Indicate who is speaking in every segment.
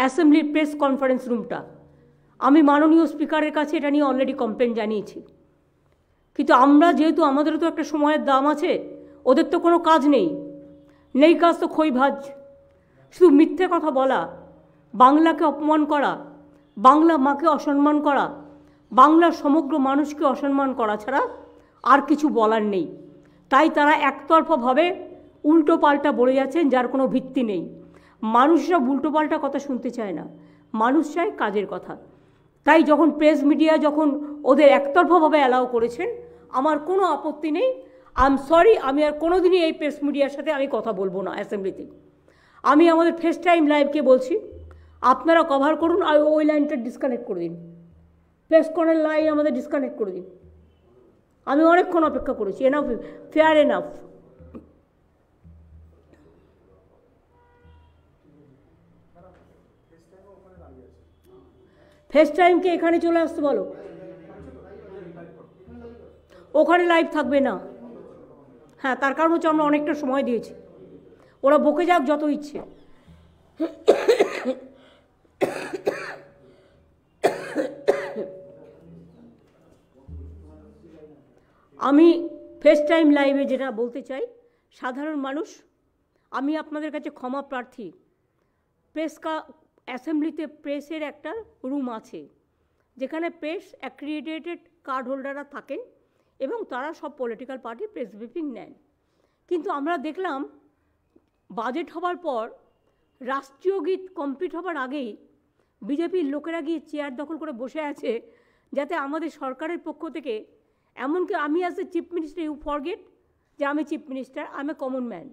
Speaker 1: অ্যাসেম্বলির press conference রুমটা। আমি মাননীয় স্পিকারের কাছে এটা নিয়ে অলরেডি কমপ্লেন জানিয়েছি, কিন্তু আমরা যেহেতু আমাদেরও তো একটা সময়ের দাম আছে, ওদের তো কোনো কাজ নেই, কাজ তো খই ভাজ, শুধু মিথ্যে কথা বলা, বাংলাকে অপমান করা, বাংলা মাকে অসম্মান করা, বাংলার সমগ্র মানুষকে অসম্মান করা ছাড়া আর কিছু বলার নেই। তাই তারা একতরফাভাবে উল্টো পাল্টা বলে যাচ্ছেন, যার কোনো ভিত্তি নেই। মানুষরা উল্টো পাল্টা কথা শুনতে চায় না, মানুষ চায় কাজের কথা। তাই যখন প্রেস মিডিয়া যখন ওদের একতরফাভাবে অ্যালাউ করেছেন, আমার কোনো আপত্তি নেই। আই এম সরি, আমি আর কোনো দিনই এই প্রেস মিডিয়ার সাথে আমি কথা বলবো না অ্যাসেম্বলিতে। আমি আমাদের ফেস টাইম লাইভকে বলছি, আপনারা কভার করুন, আর ওই লাইনটা ডিসকানেক্ট করে দিন, প্রেস কর্নার লাইন আমাদের ডিসকানেক্ট করে দিন। আমি অনেকক্ষণ অপেক্ষা করেছি, এনাফ, ফেয়ার এনাফ। ফেস টাইমকে এখানে চলে আসতে বলো, ওখানে লাইভ থাকবে না। হ্যাঁ, তার কারণ হচ্ছে আমরা অনেকটা সময় দিয়েছি, ওরা বকে যাক যত ইচ্ছে। আমি ফেস টাইম লাইভে যেটা বলতে চাই, সাধারণ মানুষ, আমি আপনাদের কাছে ক্ষমা প্রার্থী। অ্যাসেম্বলিতে প্রেসের একটা রুম আছে, যেখানে প্রেস অ্যাক্রিডিটেড কার্ড হোল্ডাররা থাকেন এবং তারা সব পলিটিক্যাল পার্টি প্রেস ব্রিফিং নেন। কিন্তু আমরা দেখলাম বাজেট হবার পর রাষ্ট্রীয় গীত কমপ্লিট হবার আগেই বিজেপির লোকেরা গিয়ে চেয়ার দখল করে বসে আছে, যাতে আমাদের সরকারের পক্ষ থেকে, এমনকি আমি as a chief minister, you forget যে আমি chief minister, I am a common man.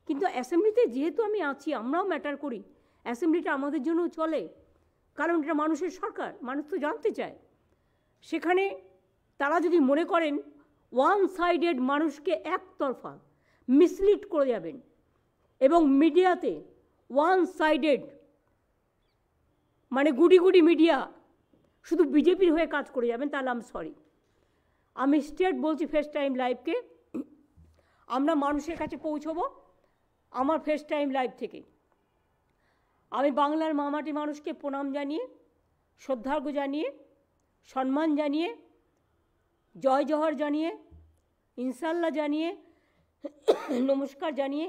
Speaker 1: কিন্তু অ্যাসেম্বলিতে যেহেতু আমি আছি, আমরাও ম্যাটার করি, অ্যাসেম্বলিটা আমাদের জন্যও চলে, কারণ এটা মানুষের সরকার, মানুষ তো জানতে চায়। সেখানে তারা যদি মনে করেন ওয়ান সাইডেড মানুষকে একতরফা মিসলিড করে যাবেন এবং মিডিয়াতে ওয়ান সাইডেড মানে গুডি গুডি মিডিয়া শুধু বিজেপির হয়ে কাজ করে যাবেন, তাহলে আমি সরি। আমি স্ট্রেট বলছি ফেস টাইম লাইভকে, আমরা মানুষের কাছে পৌঁছবো আমার ফেস টাইম লাইভ থেকে। আমি বাংলার মামাটি মানুষকে প্রণাম জানিয়ে, শ্রদ্ধার্ঘ্য জানিয়ে, সম্মান জানিয়ে, জয় জহর জানিয়ে, ইনশাল্লাহ জানিয়ে, নমস্কার জানিয়ে,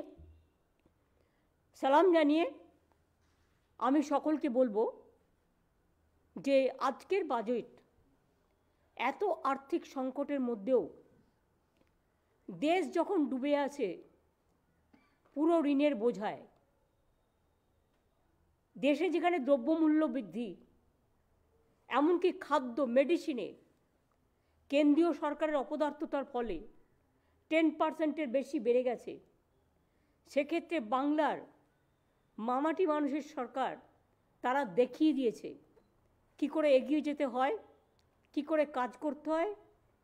Speaker 1: সালাম জানিয়ে আমি সকলকে বলবো যে আজকের বাজেট এত আর্থিক সংকটের মধ্যেও দেশ যখন ডুবে আছে পুরো ঋণের বোঝায়, দেশে যেখানে দ্রব্যমূল্য বৃদ্ধি, এমনকি খাদ্য মেডিসিনে কেন্দ্রীয় সরকারের অপদার্থতার ফলে 10%-এর বেশি বেড়ে গেছে, সেক্ষেত্রে বাংলার মামাটি মানুষের সরকার তারা দেখিয়ে দিয়েছে কি করে এগিয়ে যেতে হয়, কি করে কাজ করতে হয়,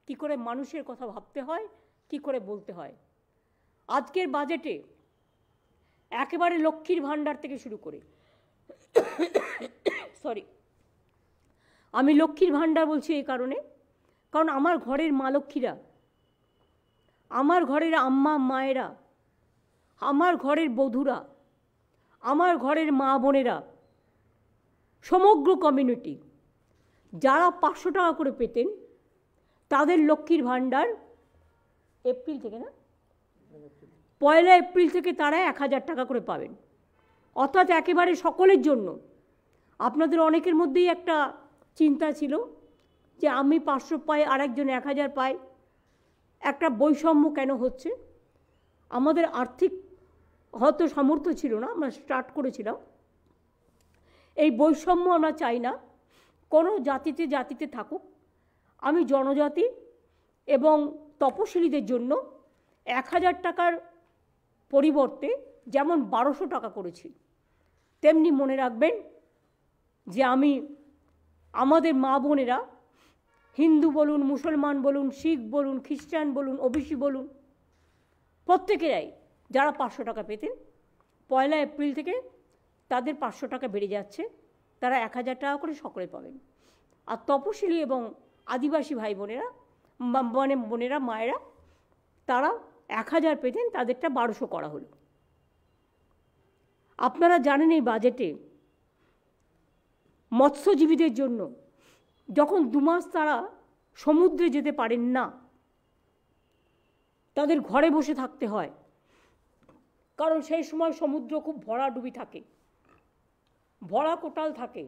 Speaker 1: কি করে মানুষের কথা ভাবতে হয়, কি করে বলতে হয়। আজকের বাজেটে একেবারে লক্ষ্মীর ভাণ্ডার থেকে শুরু করে, সরি, আমি লক্ষ্মীর ভাণ্ডার বলছি এই কারণে, কারণ আমার ঘরের মা লক্ষ্মীরা, আমার ঘরের আম্মা মায়েরা, আমার ঘরের বধূরা, আমার ঘরের মা বোনেরা, সমগ্র কমিউনিটি যারা 500 টাকা করে পেতেন, তাদের লক্ষ্মীর ভাণ্ডার এপ্রিল থেকে, না 1 এপ্রিল থেকে তারা 1000 টাকা করে পাবেন। অর্থাৎ একেবারে সকলের জন্য। আপনাদের অনেকের মধ্যেই একটা চিন্তা ছিল যে আমি 500 পাই, আরেকজন 1000 পাই, একটা বৈষম্য কেন হচ্ছে। আমাদের আর্থিক হয়তো সামর্থ্য ছিল না, আমরা স্টার্ট করেছিলাম। এই বৈষম্য আমরা চাই না, কোনো জাতিতে জাতিতে থাকুক। আমি জনজাতি এবং তপশিলীদের জন্য 1000 টাকার পরিবর্তে যেমন 1200 টাকা করেছি, তেমনি মনে রাখবেন যে আমি আমাদের মা বোনেরা, হিন্দু বলুন, মুসলমান বলুন, শিখ বলুন, খ্রিস্টান বলুন, ওবিসি বলুন, প্রত্যেকেরাই যারা 500 টাকা পেতেন 1 এপ্রিল থেকে তাদের 500 টাকা বেড়ে যাচ্ছে, তারা 1000 টাকা করে সকলে পাবেন। আর তপশিলি এবং আদিবাসী ভাই বোনেরা, মানে বোনেরা, মায়েরা, তারা 1000 পেতেন, তাদেরটা 1200 করা হলো। আপনারা জানেন এই বাজেটে মৎস্যজীবীদের জন্য যখন 2 মাস তারা সমুদ্রে যেতে পারেন না, তাদের ঘরে বসে থাকতে হয়, কারণ সেই সময় সমুদ্র খুব ভরাডুবি থাকে, ভরা কোটাল থাকে,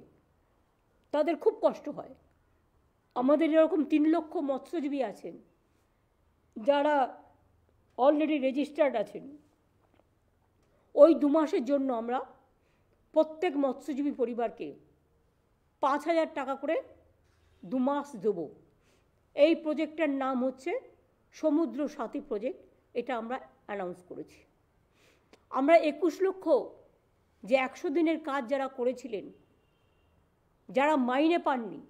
Speaker 1: তাদের খুব কষ্ট হয়। আমাদের এরকম 3 লক্ষ মৎস্যজীবী আছেন যারা অলরেডি রেজিস্টার্ড আছেন। ওই 2 মাসের জন্য আমরা প্রত্যেক মৎস্যজীবী পরিবারকে 5,000 টাকা করে 2 মাস দেব। এই প্রজেক্টের নাম হচ্ছে সমুদ্র সাথী প্রজেক্ট। এটা আমরা অ্যানাউন্স করেছি। আমরা 21 লক্ষ যে 100 দিনের কাজ যারা করেছিলেন, যারা মাইনে পাননি,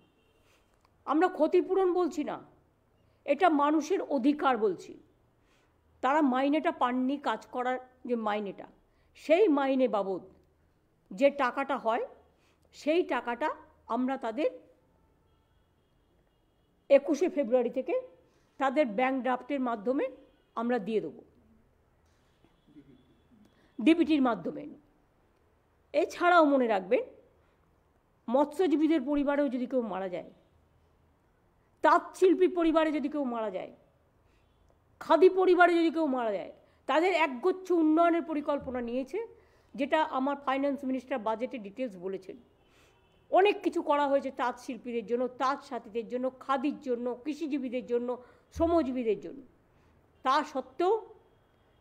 Speaker 1: আমরা ক্ষতিপূরণ বলছি না, এটা মানুষের অধিকার বলছি। তারা মাইনেটা পাননি, কাজ করার যে মাইনেটা, সেই মাইনে বাবদ যে টাকাটা হয়, সেই টাকাটা আমরা তাদের 21শে ফেব্রুয়ারি থেকে তাদের ব্যাংক ড্রাফটের মাধ্যমে আমরা দিয়ে দেবো, ডিবিটির মাধ্যমে। এছাড়াও মনে রাখবেন, মৎস্যজীবীদের পরিবারেও যদি কেউ মারা যায়, তাঁতশিল্পী পরিবারে যদি কেউ মারা যায়, খাদি পরিবারে যদি কেউ মারা যায়, তাদের একগুচ্ছ উন্নয়নের পরিকল্পনা নিয়েছে, যেটা আমার ফাইন্যান্স মিনিস্টার বাজেটে ডিটেলস বলেছেন। অনেক কিছু করা হয়েছে তাঁত শিল্পীদের জন্য, তাঁত সাথীদের জন্য, খাদির জন্য, কৃষিজীবীদের জন্য, শ্রমজীবীদের জন্য। তা সত্ত্বেও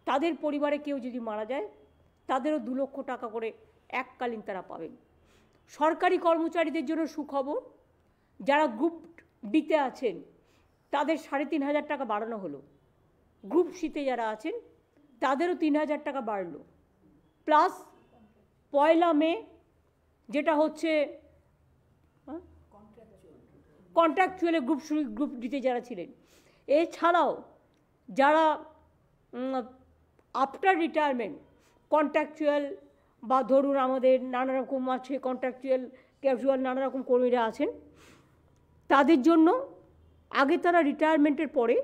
Speaker 1: তাদের পরিবারে কেউ যদি মারা যায়, তাদেরও 2 লক্ষ টাকা করে এককালীন তারা পাবেন। সরকারি কর্মচারীদের জন্য সুখবর, যারা গ্রুপ ডিতে আছেন তাদের 3,500 টাকা বাড়ানো হলো। গ্রুপ সিতে যারা আছেন তাদেরও 3,000 টাকা বাড়লো। প্লাস 1 মে যেটা হচ্ছে কন্ট্রাকচুয়ালে গ্রুপ ডিতে যারা ছিলেন, এছাড়াও যারা আফটার রিটায়ারমেন্ট কন্ট্রাকচুয়াল বা ধরুন আমাদের নানা রকম আছে কন্ট্রাকচুয়াল, ক্যাজুয়াল নানা রকম কর্মীরা আছেন, তাদের জন্য আগে তারা রিটায়ারমেন্টের পরে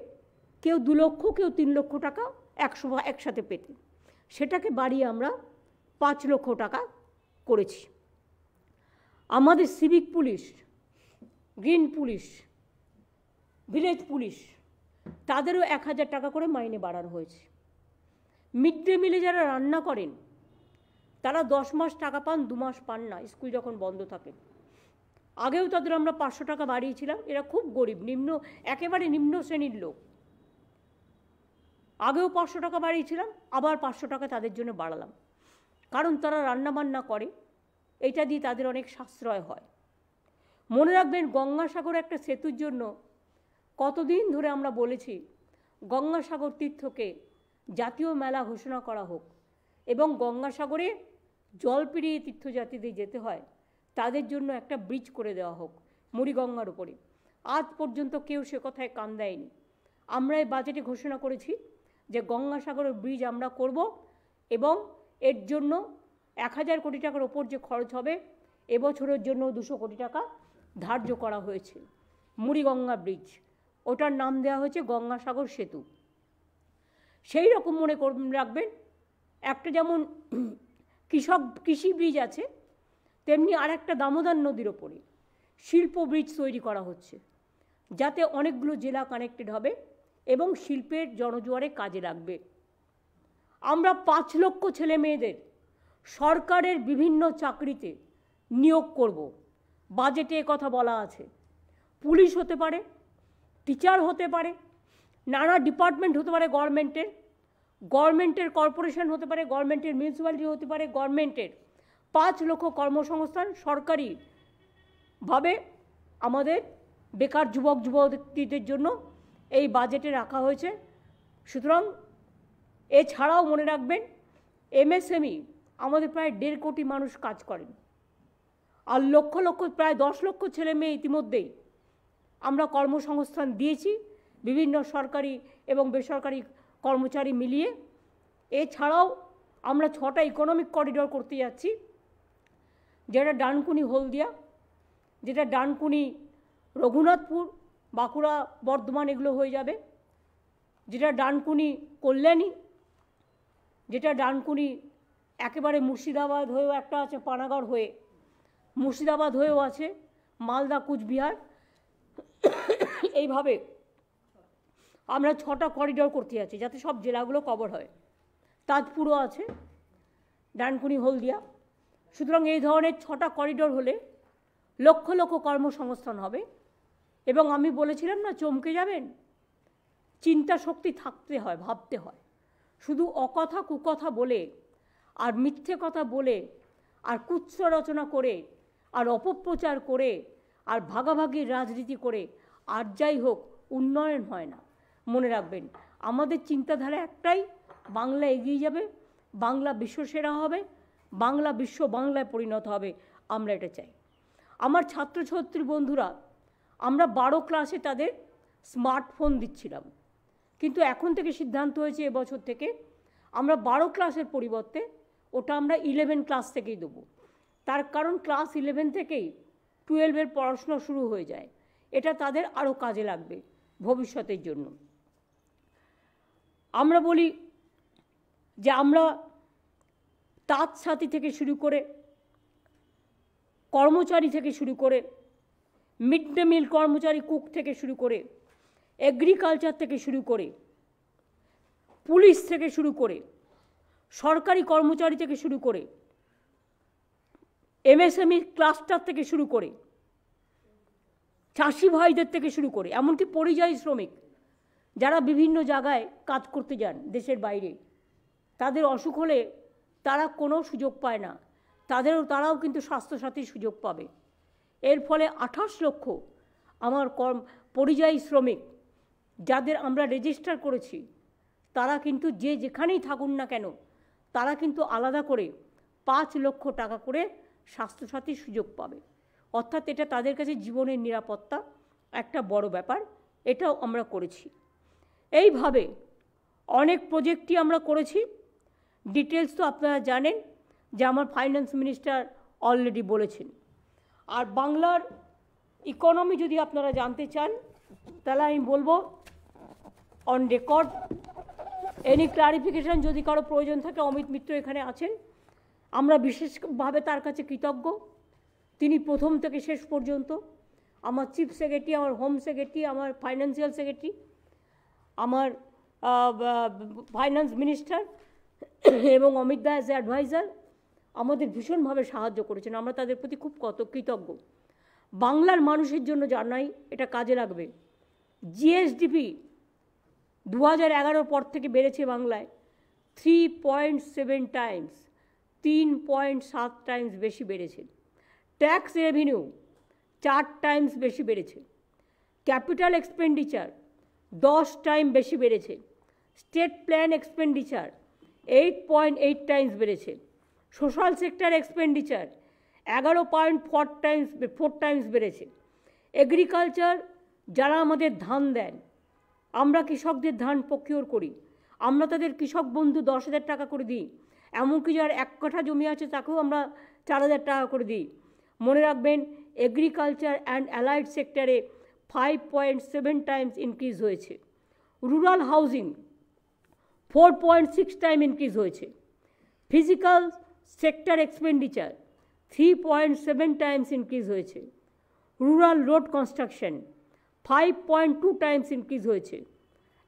Speaker 1: কেউ 2 লক্ষ, কেউ 3 লক্ষ টাকা একসাথে পেতেন, সেটাকে বাড়িয়ে আমরা 5 লক্ষ টাকা করেছি। আমাদের civic police, green police, village police, তাদেরও 1,000 টাকা করে মাইনে বাড়ানো হয়েছে। মিড ডে মিলে যারা রান্না করেন তারা 10 মাস টাকা পান, 2 মাস পান না, স্কুল যখন বন্ধ থাকে। আগেও তাদের আমরা 500 টাকা বাড়িয়েছিলাম। এরা খুব গরিব, একেবারে নিম্ন শ্রেণীর লোক। আগেও 500 টাকা বাড়িয়েছিলাম, আবার 500 টাকা তাদের জন্য বাড়ালাম, কারণ তারা রান্নাবান্না করে, এটা দিয়ে তাদের অনেক সাশ্রয় হয়। মনে রাখবেন, গঙ্গাসাগর একটা সেতুর জন্য কতদিন ধরে আমরা বলেছি গঙ্গাসাগর তীর্থকে জাতীয় মেলা ঘোষণা করা হোক, এবং গঙ্গাসাগরে জল পেরিয়ে তীর্থযাত্রীদের যেতে হয়, তাদের জন্য একটা ব্রিজ করে দেওয়া হোক মুড়িগঙ্গার উপরে। আজ পর্যন্ত কেউ সে কথায় কান দেয়নি। আমরা এই বাজেটে ঘোষণা করেছি যে গঙ্গাসাগরের ব্রিজ আমরা করব, এবং এর জন্য 1,000 কোটি টাকার ওপর যে খরচ হবে, এবছরের জন্য 200 কোটি টাকা ধার্য করা হয়েছে। মুড়িগঙ্গা ব্রিজ, ওটার নাম দেওয়া হয়েছে গঙ্গাসাগর সেতু। সেই রকম মনে রাখবেন, একটা যেমন কৃষি ব্রিজ আছে, তেমনি আর একটা দামোদর নদীর ওপরে শিল্প ব্রিজ তৈরি করা হচ্ছে, যাতে অনেকগুলো জেলা কানেক্টেড হবে এবং শিল্পের জনজোয়ারে কাজে লাগবে। আমরা 5 লক্ষ ছেলে মেয়েদের সরকারের বিভিন্ন চাকরিতে নিয়োগ করব। বাজেটে কথা বলা আছে। পুলিশ হতে পারে, টিচার হতে পারে, নানা ডিপার্টমেন্ট হতে পারে, গভর্নমেন্টের কর্পোরেশন হতে পারে, গভর্নমেন্টের মিউনিসিপ্যালিটি হতে পারে, গভর্নমেন্টের 5 লক্ষ কর্মসংস্থান সরকারিভাবে আমাদের বেকার যুবক যুবতীদের জন্য এই বাজেটে রাখা হয়েছে। সুতরাং এছাড়াও মনে রাখবেন, এমএসএমই আমাদের প্রায় 1.5 কোটি মানুষ কাজ করেন, আর লক্ষ লক্ষ প্রায় 10 লক্ষ ছেলে মেয়ে ইতিমধ্যেই আমরা কর্মসংস্থান দিয়েছি বিভিন্ন সরকারি এবং বেসরকারি কর্মচারী মিলিয়ে। এছাড়াও আমরা 6টা ইকোনমিক করিডোর করতে যাচ্ছি, যেটা ডানকুনি হলদিয়া, যেটা ডানকুনি রঘুনাথপুর, বাঁকুড়া, বর্ধমান এগুলো হয়ে যাবে, যেটা ডানকুনি কল্যাণী, যেটা ডানকুনি একেবারে মুর্শিদাবাদ হয়েও একটা আছে, পানাগড় হয়ে, মুর্শিদাবাদ হয়েও আছে, মালদা, কুচবিহার, এইভাবে আমরা 6টা করিডোর করতে যাচ্ছি যাতে সব জেলাগুলো কভার হয়। তাজপুরও আছে, ডানকুনি, হলদিয়া। সুতরাং এই ধরনের 6টা করিডোর হলে লক্ষ লক্ষ কর্মসংস্থান হবে। এবং আমি বলেছিলাম না, চমকে যাবেন, চিন্তা শক্তি থাকতে হয়, ভাবতে হয়। শুধু অকথা কুকথা বলে আর মিথ্যে কথা বলে আর কুৎস রচনা করে আর অপপ্রচার করে আর ভাগাভাগির রাজনীতি করে আর যাই হোক উন্নয়ন হয় না। মনে রাখবেন, আমাদের চিন্তাধারা একটাই, বাংলা এগিয়ে যাবে, বাংলা বিশ্বসেরা হবে, বাংলা বিশ্ব বাংলায় পরিণত হবে। আমরা এটা চাই। আমার ছাত্রছাত্রী বন্ধুরা, আমরা 12 ক্লাসে তাদের স্মার্টফোন দিচ্ছিলাম, কিন্তু এখন থেকে সিদ্ধান্ত হয়েছে এবছর থেকে আমরা 12 ক্লাসের পরিবর্তে ওটা আমরা 11 ক্লাস থেকেই দেবো। তার কারণ ক্লাস 11 থেকেই 12-এর পড়াশোনা শুরু হয়ে যায়। এটা তাদের আরও কাজে লাগবে ভবিষ্যতের জন্য। আমরা বলি যে আমরা তাঁত সাথী থেকে শুরু করে, কর্মচারী থেকে শুরু করে, মিড ডে মিল কর্মচারী, কুক থেকে শুরু করে, এগ্রিকালচার থেকে শুরু করে, পুলিশ থেকে শুরু করে, সরকারি কর্মচারী থেকে শুরু করে, এমএসএমই ক্লাস্টার থেকে শুরু করে, চাষি ভাইদের থেকে শুরু করে, এমনকি পরিযায়ী শ্রমিক যারা বিভিন্ন জায়গায় কাজ করতে যান দেশের বাইরে, তাদের অসুখ হলে তারা কোনো সুযোগ পায় না, তারাও কিন্তু স্বাস্থ্যসাথীর সুযোগ পাবে। এর ফলে 28 লক্ষ আমার পরিযায়ী শ্রমিক যাদের আমরা রেজিস্টার করেছি, তারা কিন্তু যে যেখানেই থাকুন না কেন, তারা কিন্তু আলাদা করে 5 লক্ষ টাকা করে স্বাস্থ্যসাথীর সুযোগ পাবে। অর্থাৎ এটা তাদের কাছে জীবনের নিরাপত্তা একটা বড় ব্যাপার। এটাও আমরা করেছি। এইভাবে অনেক প্রজেক্টই আমরা করেছি। ডিটেলস তো আপনারা জানেন যে আমার ফাইন্যান্স মিনিস্টার অলরেডি বলেছেন। আর বাংলার ইকোনমি যদি আপনারা জানতে চান, তাহলে আমি বলবো অন রেকর্ড, এনি ক্লারিফিকেশান যদি কারো প্রয়োজন থাকে, অমিত মিত্র এখানে আছেন, আমরা বিশেষভাবে তার কাছে কৃতজ্ঞ। তিনি প্রথম থেকে শেষ পর্যন্ত, আমার চিফ সেক্রেটারি, আমার হোম সেক্রেটারি, আমার ফাইন্যান্সিয়াল সেক্রেটারি, আমার ফাইন্যান্স মিনিস্টার এবং অমিত দা অ্যাজ অ্যাডভাইজার আমাদের ভীষণভাবে সাহায্য করেছেন। আমরা তাদের প্রতি খুব কৃতজ্ঞ। বাংলার মানুষের জন্য জানাই, এটা কাজে লাগবে। জিএসডিপি 2011 পর থেকে বেড়েছে বাংলায় 3.7 টাইমস, 3.7 টাইমস বেশি বেড়েছে। ট্যাক্স রেভিনিউ 4 টাইমস বেশি বেড়েছে। ক্যাপিটাল এক্সপেন্ডিচার 10 টাইম বেশি বেড়েছে। স্টেট প্ল্যান এক্সপেন্ডিচার 8.8 টাইমস বেড়েছে। সোশ্যাল সেক্টর এক্সপেন্ডিচার 11.4 টাইমস বেড়েছে। এগ্রিকালচার, যারা আমাদের ধান দেন, আমরা কৃষকদের ধান প্রকিওর করি, আমরা তাদের কৃষক বন্ধু 10,000 টাকা করে দিই। এমনকি যার 1 কাঠা জমি আছে তাকেও আমরা 4,000 টাকা করে দিই। মনে রাখবেন, এগ্রিকালচার অ্যান্ড অ্যালাইড সেক্টরে 5.7 টাইমস ইনক্রিজ হয়েছে। রুরাল হাউজিং 4.6 টাইম ইনক্রিজ হয়েছে। Physical sector expenditure 3.7 times increase হয়েছে। Rural road construction 5.2 times increase হয়েছে।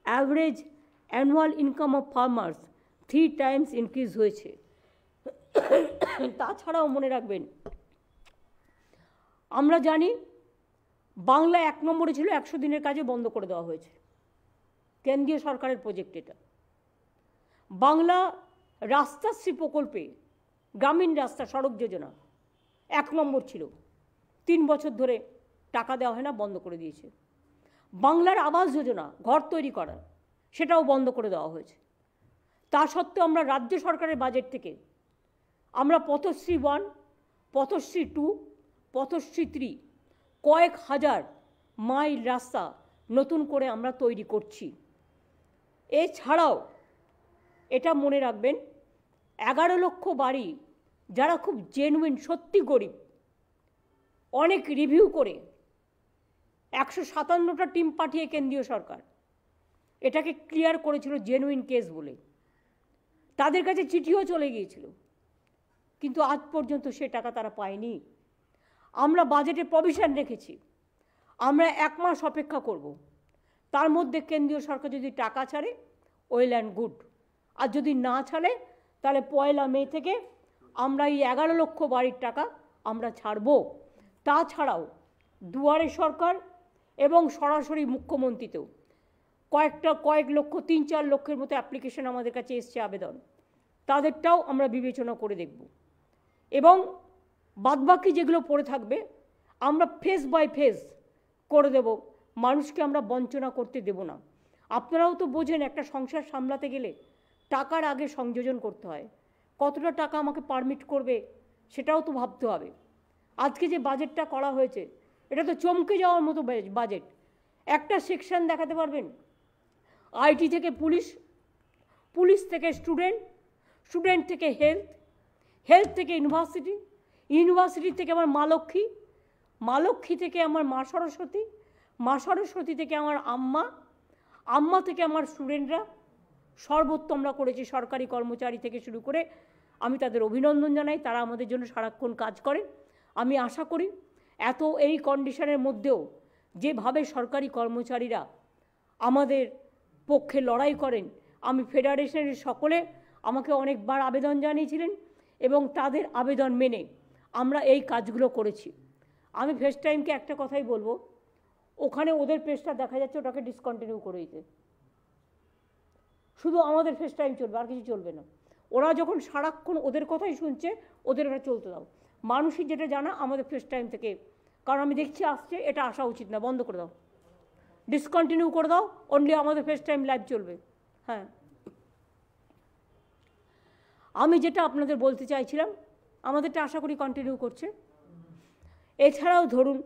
Speaker 1: Average annual income of farmers 3 times increase হয়েছে। তাছাড়াও মনে রাখবেন, আমরা জানি বাংলা 1 নম্বরে ছিল, 100 দিনের কাজে বন্ধ করে দেওয়া হয়েছে। কেন্দ্রীয় সরকারের প্রজেক্ট এটা। বাংলা রাস্তাশ্রী প্রকল্পে, গ্রামীণ রাস্তা সড়ক যোজনা 1 নম্বর ছিল, 3 বছর ধরে টাকা দেওয়া হয় না, বন্ধ করে দিয়েছে। বাংলার আবাস যোজনা, ঘর তৈরি করার, সেটাও বন্ধ করে দেওয়া হয়েছে। তা সত্ত্বেও আমরা রাজ্য সরকারের বাজেট থেকে আমরা পথশ্রী 1, পথশ্রী 2, পথশ্রী 3 কয়েক হাজার মাইল রাস্তা নতুন করে আমরা তৈরি করছি। এছাড়াও এটা মনে রাখবেন, 11 লক্ষ বাড়ি যারা খুব জেনুইন, সত্যি গরিব, অনেক রিভিউ করে 157টা টিম পাঠিয়ে কেন্দ্রীয় সরকার এটাকে ক্লিয়ার করেছিল জেনুইন কেস বলে। তাদের কাছে চিঠিও চলে গিয়েছিল, কিন্তু আজ পর্যন্ত সে টাকা তারা পায়নি। আমরা বাজেটে প্রভিশন রেখেছি, আমরা 1 মাস অপেক্ষা করব, তার মধ্যে কেন্দ্রীয় সরকার যদি টাকা ছাড়ে ওয়েল অ্যান্ড গুড, আর যদি না ছাড়ে তাহলে 1 মে থেকে আমরা এই 11 লক্ষ বাড়ির টাকা আমরা ছাড়ব। তাছাড়াও দুয়ারে সরকার এবং সরাসরি মুখ্যমন্ত্রীতেও কয়েক লক্ষ 3-4 লক্ষের মতো অ্যাপ্লিকেশন আমাদের কাছে এসছে, আবেদন, তাদেরটাও আমরা বিবেচনা করে দেখব। এবং বাদবাকি যেগুলো পড়ে থাকবে আমরা ফেজ বাই ফেজ করে দেব, মানুষকে আমরা বঞ্চনা করতে দেব না। আপনারাও তো বোঝেন একটা সংসার সামলাতে গেলে টাকার আগে সংযোজন করতে হয়, কতটা টাকা আমাকে পারমিট করবে সেটাও তো ভাবতে হবে। আজকে যে বাজেটটা করা হয়েছে এটা তো চমকে যাওয়ার মতো বাজেট। একটা সেকশন দেখাতে পারবেন আইটি থেকে পুলিশ, পুলিশ থেকে স্টুডেন্ট, স্টুডেন্ট থেকে হেলথ, হেলথ থেকে ইউনিভার্সিটি, ইউনিভার্সিটি থেকে আমার মা লক্ষ্মী, মা লক্ষ্মী থেকে আমার মা সরস্বতী, মা সরস্বতী থেকে আমার আম্মা, আম্মা থেকে আমার স্টুডেন্টরা, সর্বোত্তম আমরা করেছি। সরকারি কর্মচারী থেকে শুরু করে আমি তাদের অভিনন্দন জানাই, তারা আমাদের জন্য সারাক্ষণ কাজ করে। আমি আশা করি এত এই কন্ডিশনের মধ্যেও যেভাবে সরকারি কর্মচারীরা আমাদের পক্ষে লড়াই করেন, আমি ফেডারেশনের সকলে আমাকে অনেকবার আবেদন জানিয়েছিলেন এবং তাদের আবেদন মেনে আমরা এই কাজগুলো করেছি। আমি ফেস টাইমকে একটা কথাই বলবো, ওখানে ওদের পেজটা দেখা যাচ্ছে, ওটাকে ডিসকন্টিনিউ করে দিতে, শুধু আমাদের ফেস টাইম চলবে, আর কিছু চলবে না। ওরা যখন সারাক্ষণ ওদের কথাই শুনছে, ওদের এটা চলতে দাও। মানুষই যেটা জানা আমাদের ফেস টাইম থেকে, কারণ আমি দেখছি আসছে, এটা আসা উচিত না, বন্ধ করে দাও, ডিসকন্টিনিউ করে দাও, অনলি আমাদের ফেস টাইম লাইভ চলবে। হ্যাঁ, আমি যেটা আপনাদের বলতে চাইছিলাম, আমাদেরটা আশা করি কন্টিনিউ করছে। এছাড়াও ধরুন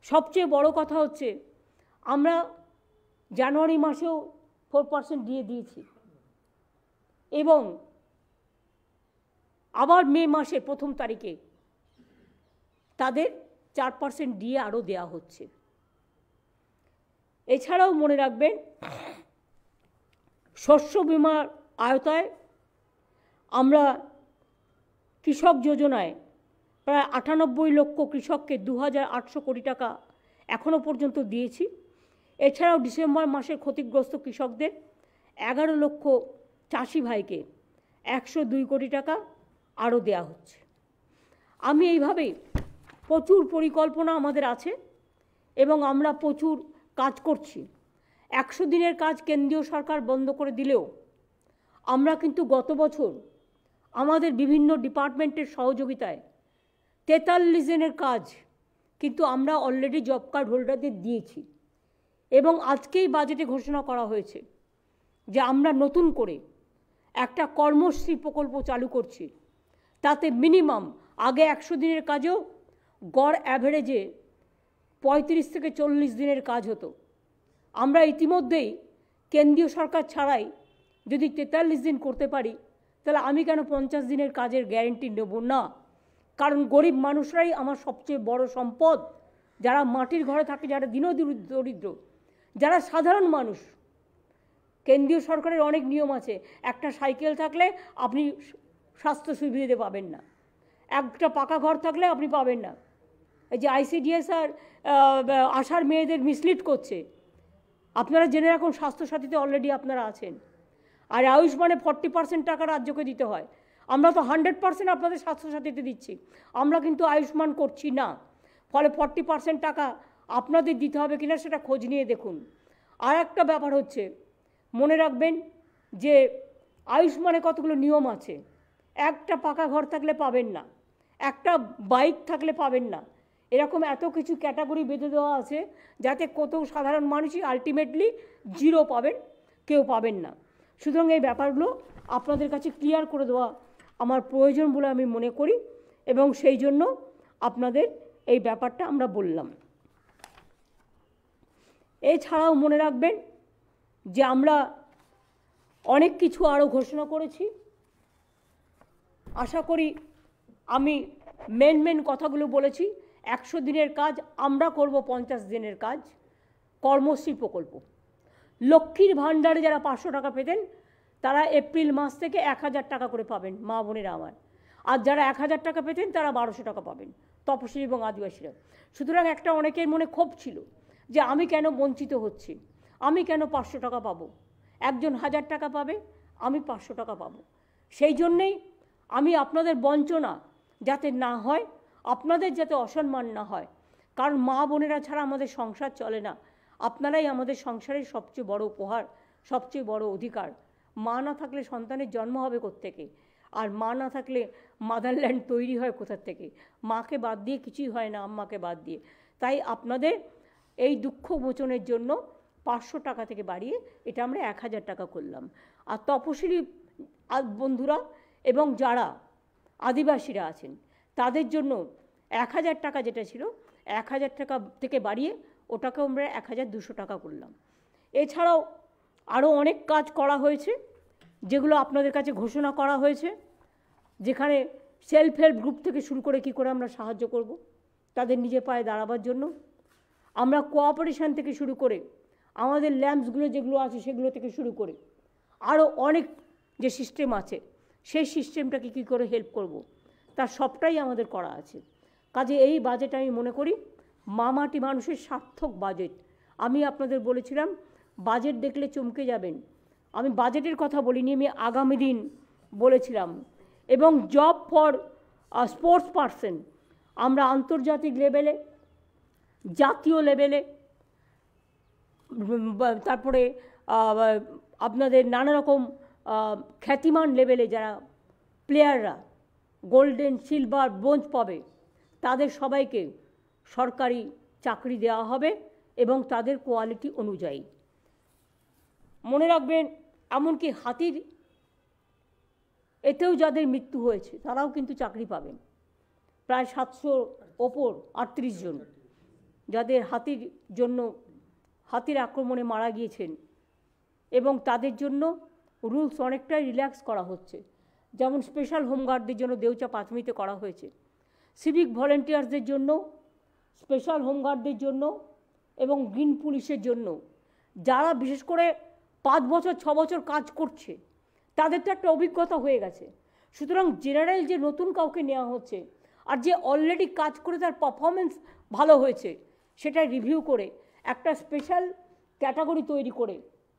Speaker 1: সবচেয়ে বড় কথা হচ্ছে আমরা জানুয়ারি মাসেও 4% দিয়ে দিয়েছি এবং আবার মে মাসের 1 তারিখে তাদের 4% দিয়ে আরও দেওয়া হচ্ছে। এছাড়াও মনে রাখবেন শস্য বিমার আওতায় আমরা কৃষক যোজনায় প্রায় 98 লক্ষ কৃষককে 2800 কোটি টাকা এখনও পর্যন্ত দিয়েছি। এছাড়াও ডিসেম্বর মাসের ক্ষতিগ্রস্ত কৃষকদের 11 লক্ষ চাষি ভাইকে 102 কোটি টাকা আরও দেওয়া হচ্ছে। আমি এইভাবেই প্রচুর পরিকল্পনা আমাদের আছে এবং আমরা প্রচুর কাজ করছি। 100 দিনের কাজ কেন্দ্রীয় সরকার বন্ধ করে দিলেও আমরা কিন্তু গত বছর আমাদের বিভিন্ন ডিপার্টমেন্টের সহযোগিতায় 43 দিনের কাজ কিন্তু আমরা অলরেডি জব কার্ড হোল্ডারদের দিয়েছি এবং আজকেই বাজেটে ঘোষণা করা হয়েছে যে আমরা নতুন করে একটা কর্মশ্রী প্রকল্প চালু করছি। তাতে মিনিমাম আগে 100 দিনের কাজেও গড় অ্যাভারেজে 35 থেকে 40 দিনের কাজ হতো। আমরা ইতিমধ্যেই কেন্দ্রীয় সরকার ছাড়াই যদি 43 দিন করতে পারি, তাহলে আমি কেন 50 দিনের কাজের গ্যারেন্টি নেব না? কারণ গরিব মানুষরাই আমার সবচেয়ে বড় সম্পদ, যারা মাটির ঘরে থাকে, যারা দরিদ্র, যারা সাধারণ মানুষ। কেন্দ্রীয় সরকারের অনেক নিয়ম আছে, একটা সাইকেল থাকলে আপনি স্বাস্থ্য সুবিধে পাবেন না, একটা পাকা ঘর থাকলে আপনি পাবেন না। এই যে ICDS আর আশার মেয়েদের মিসলিড করছে, আপনারা জেনে রাখুন স্বাস্থ্যসাথীতে অলরেডি আপনারা আছেন। আর আয়ুষ্মানে 40% টাকা রাজ্যকে দিতে হয়, আমরা তো 100% আপনাদের স্বাস্থ্যসাথীতে দিচ্ছি, আমরা কিন্তু আয়ুষ্মান করছি না। ফলে 40% টাকা আপনাদের দিতে হবে কিনা সেটা খোঁজ নিয়ে দেখুন। আর একটা ব্যাপার হচ্ছে, মনে রাখবেন যে আয়ুষ্মানে কতগুলো নিয়ম আছে। একটা পাকা ঘর থাকলে পাবেন না, একটা বাইক থাকলে পাবেন না, এরকম এত কিছু ক্যাটাগরি বেঁধে দেওয়া আছে যাতে কত সাধারণ মানুষই আলটিমেটলি 0 পাবেন, কেউ পাবেন না। সুতরাং এই ব্যাপারগুলো আপনাদের কাছে ক্লিয়ার করে দেওয়া আমার প্রয়োজন বলে আমি মনে করি এবং সেই জন্য আপনাদের এই ব্যাপারটা আমরা বললাম। এছাড়াও মনে রাখবেন যে আমরা অনেক কিছু আরও ঘোষণা করেছি। আশা করি আমি মেন কথাগুলো বলেছি। 100 দিনের কাজ আমরা করব, 50 দিনের কাজ, কর্মশ্রী প্রকল্প। লক্ষ্মীর ভাণ্ডারে যারা 500 টাকা পেতেন তারা এপ্রিল মাস থেকে 1000 টাকা করে পাবেন, মা বোনেরা আমার। আর যারা 1000 টাকা পেতেন তারা 1200 টাকা পাবেন, তপশিলি এবং আদিবাসীরা। সুতরাং একটা অনেকের মনে ক্ষোভ ছিল যে আমি কেন বঞ্চিত হচ্ছি, আমি কেন 500 টাকা পাবো, একজন 1000 টাকা পাবে, আমি 500 টাকা পাবো। সেই জন্যেই আমি আপনাদের বঞ্চনা যাতে না হয়, আপনাদের যাতে অসম্মান না হয়, কারণ মা বোনেরা ছাড়া আমাদের সংসার চলে না, আপনারাই আমাদের সংসারের সবচেয়ে বড় উপহার, সবচেয়ে বড় অধিকার। মা না থাকলে সন্তানের জন্ম হবে কোত্থেকে, আর মা না থাকলে মাদারল্যান্ড তৈরি হয় কোথার থেকে? মাকে বাদ দিয়ে কিছুই হয় না, আম্মাকে বাদ দিয়ে। তাই আপনাদের এই দুঃখ মোচনের জন্য 500 টাকা থেকে বাড়িয়ে এটা আমরা 1000 টাকা করলাম। আর তপশিলি বন্ধুরা এবং যারা আদিবাসীরা আছেন তাদের জন্য 1000 টাকা যেটা ছিল 1000 টাকা থেকে বাড়িয়ে ওটাকে আমরা 1200 টাকা করলাম। এছাড়াও আরও অনেক কাজ করা হয়েছে যেগুলো আপনাদের কাছে ঘোষণা করা হয়েছে, যেখানে সেলফ হেল্প গ্রুপ থেকে শুরু করে কী করে আমরা সাহায্য করব তাদের নিজে পায়ে দাঁড়াবার জন্য, আমরা কোঅপারেশন থেকে শুরু করে আমাদের ল্যাম্পসগুলো যেগুলো আছে সেগুলো থেকে শুরু করে আরও অনেক যে সিস্টেম আছে সেই সিস্টেমটাকে কী করে হেল্প করব তার সবটাই আমাদের করা আছে। কাজে এই বাজেট আমি মনে করি মামাটি মানুষের সার্থক বাজেট। আমি আপনাদের বলেছিলাম বাজেট দেখলে চমকে যাবেন, আমি বাজেটের কথা বলিনি, আমি আগামী দিন বলেছিলাম। এবং জব ফর স্পোর্টস পারসন আমরা আন্তর্জাতিক লেভেলে, জাতীয় লেভেলে, তারপরে আপনাদের নানা রকম খ্যাতিমান লেভেলে যারা প্লেয়াররা গোল্ডেন, সিলভার, ব্রোঞ্জ পাবে তাদের সবাইকে সরকারি চাকরি দেওয়া হবে এবং তাদের কোয়ালিটি অনুযায়ী। মনে রাখবেন এমনকি হাতির এতেও যাদের মৃত্যু হয়েছে তারাও কিন্তু চাকরি পাবেন, প্রায় 700 ওপর 38 জন যাদের হাতির জন্য হাতির আক্রমণে মারা গিয়েছেন, এবং তাদের জন্য রুলস অনেকটাই রিল্যাক্স করা হচ্ছে। যেমন স্পেশাল হোমগার্ডদের জন্য দেউচা পাঁচমিতে করা হয়েছে, সিভিক ভলেন্টিয়ার্সদের জন্য, স্পেশাল হোমগার্ডদের জন্য এবং গ্রিন পুলিশের জন্য, যারা বিশেষ করে 5 বছর 6 বছর কাজ করছে তাদের তো একটা অভিজ্ঞতা হয়ে গেছে। সুতরাং জেনারেল যে নতুন কাউকে নেওয়া হচ্ছে আর যে অলরেডি কাজ করে তার পারফরমেন্স ভালো হয়েছে সেটা রিভিউ করে একটা স্পেশাল ক্যাটাগরি তৈরি করে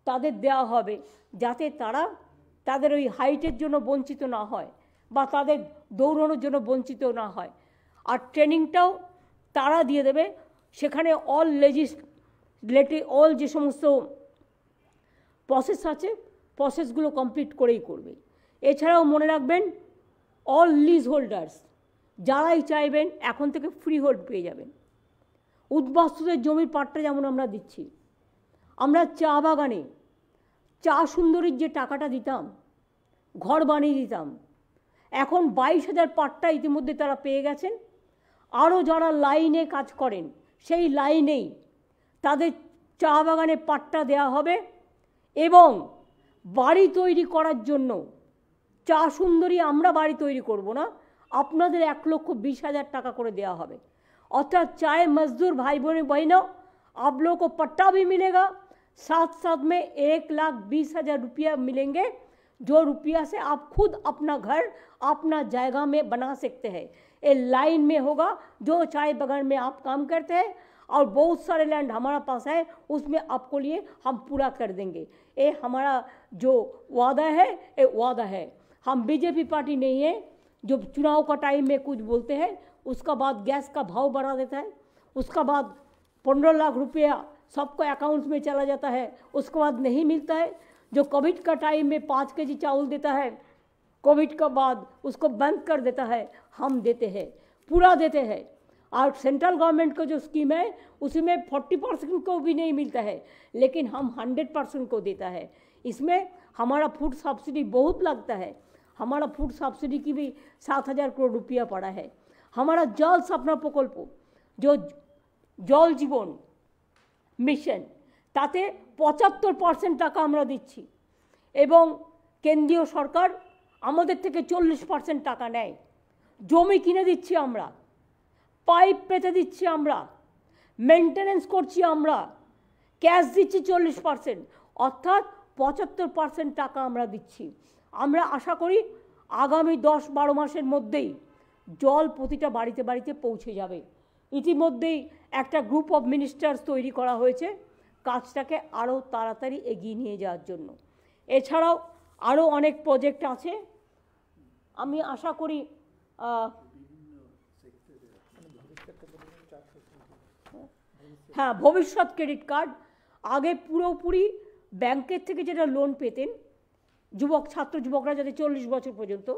Speaker 1: তাদের দেওয়া হবে, যাতে তারা তাদের ওই হাইটের জন্য বঞ্চিত না হয় বা তাদের দৌড়ানোর জন্য বঞ্চিত না হয়। আর ট্রেনিংটাও তারা দিয়ে দেবে, সেখানে অল যে সমস্ত প্রসেস আছে প্রসেসগুলো কমপ্লিট করেই করবে। এছাড়াও মনে রাখবেন অল লিজ হোল্ডার্স যারাই চাইবেন এখন থেকে ফ্রি হোল্ড পেয়ে যাবেন। উদ্বাস্তুদের জমির পাট্টা যেমন আমরা দিচ্ছি, আমরা চা বাগানে চা সুন্দরীর যে টাকাটা দিতাম, ঘর বানিয়ে দিতাম, এখন 22,000 পাট্টা ইতিমধ্যে তারা পেয়ে গেছেন। আরও যারা লাইনে কাজ করেন সেই লাইনেই তাদের চা বাগানে পাট্টা দেওয়া হবে এবং বাড়ি তৈরি করার জন্য চা সুন্দরী আমরা বাড়ি তৈরি করব না, আপনাদের 1,20,000 টাকা করে দেওয়া হবে। अर्थात चाहे मजदूर भाई बहनों आप लोगों को पट्टा भी मिलेगा, साथ साथ में 1,20,000 रुपया मिलेंगे, जो रुपया से आप खुद अपना घर अपना जगह में बना सकते हैं। ये लाइन में होगा, जो चाय बगान में आप काम करते हैं और बहुत सारे लैंड हमारा पास है, उसमें आपको लिए हम पूरा कर देंगे। ये हमारा जो वादा है ये वादा है। हम बीजेपी पार्टी नहीं है जो चुनाव का टाइम में कुछ बोलते हैं, उसका बाद गैस का भाव बढ़ा देता है, उसका बाद 15 लाख रुपया सबको अकाउंट्स में चला जाता है, उसके बाद नहीं मिलता है। जो कोविड का टाइम में 5 kg चावल देता है, कोविड का बाद उसको बंद कर देता है, हम देते हैं, पूरा देते हैं। और सेंट्रल गवर्नमेंट का जो स्कीम है उसमें 40% को भी नहीं मिलता है, लेकिन हम 100% को देता है। इसमें हमारा फूड सब्सिडी बहुत लगता है, हमारा फूड सब्सिडी की भी 7,000 करोड़ रुपया पड़ा है। हमारा जल सपना प्रकल्प जो जल जीवन मिशन ताते 75% टाका আমরা দিচ্ছি এবং কেন্দ্রীয় সরকার আমাদের থেকে 40% টাকা নেয়। জমি কিনে দিচ্ছি আমরা, পাইপ পেতে দিচ্ছি আমরা, মেইনটেনেন্স করছি আমরা, ক্যাশ দিচ্ছি 40%, অর্থাৎ 75% টাকা আমরা দিচ্ছি। আমরা আশা করি আগামী 10-12 মাসের মধ্যেই জল প্রতিটা বাড়িতে বাড়িতে পৌঁছে যাবে। ইতিমধ্যেই একটা গ্রুপ অফ মিনিস্টার্স তৈরি করা হয়েছে কাজটাকে আরও তাড়াতাড়ি এগিয়ে নিয়ে যাওয়ার জন্য। এছাড়াও আরও অনেক প্রজেক্ট আছে। আমি আশা করি হ্যাঁ, ভবিষ্যৎ ক্রেডিট কার্ড, আগে পুরোপুরি ব্যাংকের থেকে যেটা লোন পেতেন যুবকরা যাদের 40 বছর পর্যন্ত,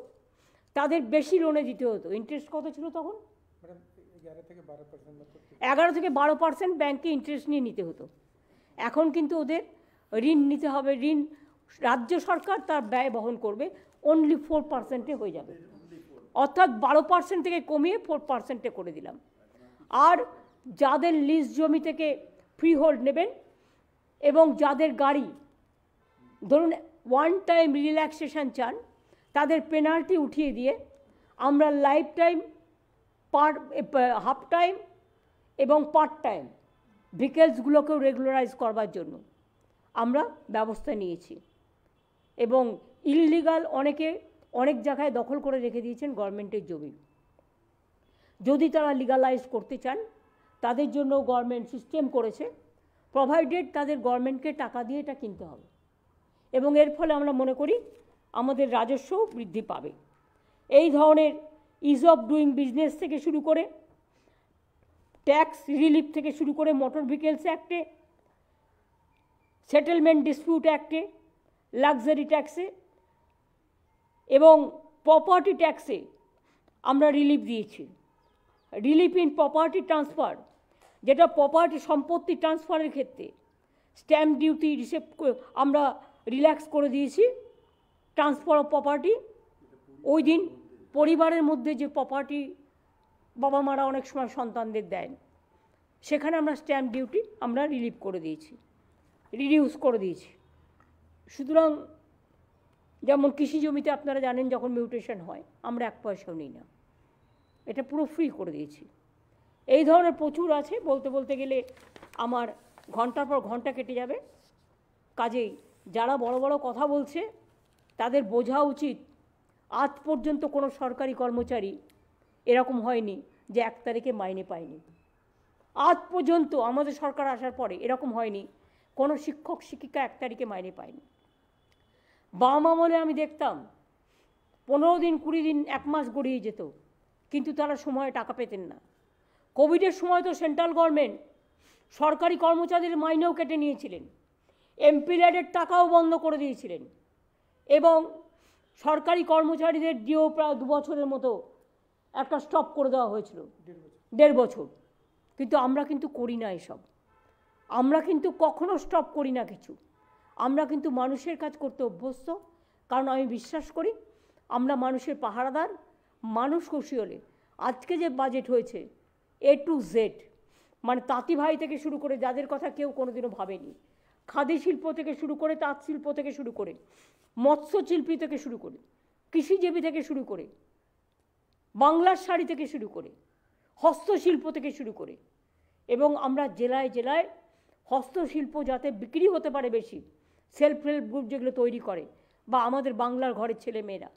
Speaker 1: তাদের বেশি লোনে দিতে হতো। ইন্টারেস্ট কত ছিল তখন? 11-12% ব্যাংকে ইন্টারেস্ট নিয়ে নিতে হতো। এখন কিন্তু ওদের ঋণ নিতে হবে, ঋণ রাজ্য সরকার তার ব্যয় বহন করবে, অনলি 4%-এ হয়ে যাবে। অর্থাৎ 12% থেকে কমিয়ে 4%-এ করে দিলাম। আর যাদের লিজ জমি থেকে ফ্রি হোল্ড নেবেন এবং যাদের গাড়ি ধরুন ওয়ান টাইম রিল্যাক্সেশন চান, তাদের পেনাল্টি উঠিয়ে দিয়ে আমরা লাইফ টাইম, হাফ টাইম এবং পার্ট টাইম ভেহিকেলসগুলোকেও রেগুলারাইজ করবার জন্য আমরা ব্যবস্থা নিয়েছি। এবং ইললিগাল অনেক জায়গায় দখল করে রেখে দিয়েছেন গভর্নমেন্টের জমি। যদি তারা লিগালাইজ করতে চান তাদের জন্য গভর্নমেন্ট সিস্টেম করেছে, প্রোভাইডেড তাদের গভর্নমেন্টকে টাকা দিয়ে এটা কিনতে হবে। এবং এর ফলে আমরা মনে করি আমাদের রাজস্ব বৃদ্ধি পাবে। এই ধরনের ইজ অফ ডুইং বিজনেস থেকে শুরু করে, ট্যাক্স রিলিফ থেকে শুরু করে, মোটর ভেহিকেলস অ্যাক্টে, সেটেলমেন্ট ডিসপিউট অ্যাক্টে, লাক্সারি ট্যাক্সে এবং প্রপার্টি ট্যাক্সে আমরা রিলিফ দিয়েছি। রিলিফ ইন প্রপার্টি ট্রান্সফার, যেটা প্রপার্টি সম্পত্তি ট্রান্সফারের ক্ষেত্রে স্ট্যাম্প ডিউটি আমরা রিল্যাক্স করে দিয়েছি। ট্রান্সফার অফ প্রপার্টি, ওই দিন পরিবারের মধ্যে যে প্রপার্টি বাবা মারা অনেক সময় সন্তানদের দেন, সেখানে আমরা স্ট্যাম্প ডিউটি আমরা রিলিফ করে দিয়েছি, রিডিউস করে দিয়েছি। সুতরাং যেমন কৃষি জমিতে আপনারা জানেন যখন মিউটেশন হয় আমরা 1 পয়সাও নিই না, এটা পুরো ফ্রি করে দিয়েছি। এই ধরনের প্রচুর আছে, বলতে বলতে গেলে আমার ঘন্টার পর ঘন্টা কেটে যাবে। কাজেই যারা বড় বড় কথা বলছে তাদের বোঝা উচিত আজ পর্যন্ত কোনো সরকারি কর্মচারী এরকম হয়নি যে 1 তারিখে মাইনে পায়নি। আজ পর্যন্ত আমাদের সরকার আসার পরে এরকম হয়নি কোনো শিক্ষক শিক্ষিকা 1 তারিখে মাইনে পায়নি। বাম আমলে আমি দেখতাম 15 দিন 20 দিন 1 মাস গড়িয়ে যেত, কিন্তু তারা সময়ে টাকা পেতেন না। কোভিডের সময় তো সেন্ট্রাল গভর্নমেন্ট সরকারি কর্মচারীদের মাইনেও কেটে নিয়েছিলেন, এমপিল্যাডের টাকাও বন্ধ করে দিয়েছিলেন এবং সরকারি কর্মচারীদের ডিও প্রায় 2 বছরের মতো একটা স্টপ করে দেওয়া হয়েছিল, 1.5 বছর। কিন্তু আমরা কিন্তু করি না এসব, আমরা কিন্তু কখনো স্টপ করি না কিছু। আমরা কিন্তু মানুষের কাজ করতে অভ্যস্ত, কারণ আমি বিশ্বাস করি আমরা মানুষের পাহারাদার। মানুষ খুশি হলে, আজকে যে বাজেট হয়েছে A to Z, মানে তাঁতি ভাই থেকে শুরু করে যাদের কথা কেউ কোনোদিনও ভাবেনি, খাদি শিল্প থেকে শুরু করে, তাঁত শিল্প থেকে শুরু করে, মৎস্যশিল্পী থেকে শুরু করে, কৃষিজীবী থেকে শুরু করে, বাংলার শাড়ি থেকে শুরু করে, হস্তশিল্প থেকে শুরু করে, এবং আমরা জেলায় জেলায় হস্তশিল্প যাতে বিক্রি হতে পারে বেশি, সেলফ হেল্প গ্রুপ যেগুলো তৈরি করে বা আমাদের বাংলার ঘরের ছেলে মেয়েরা,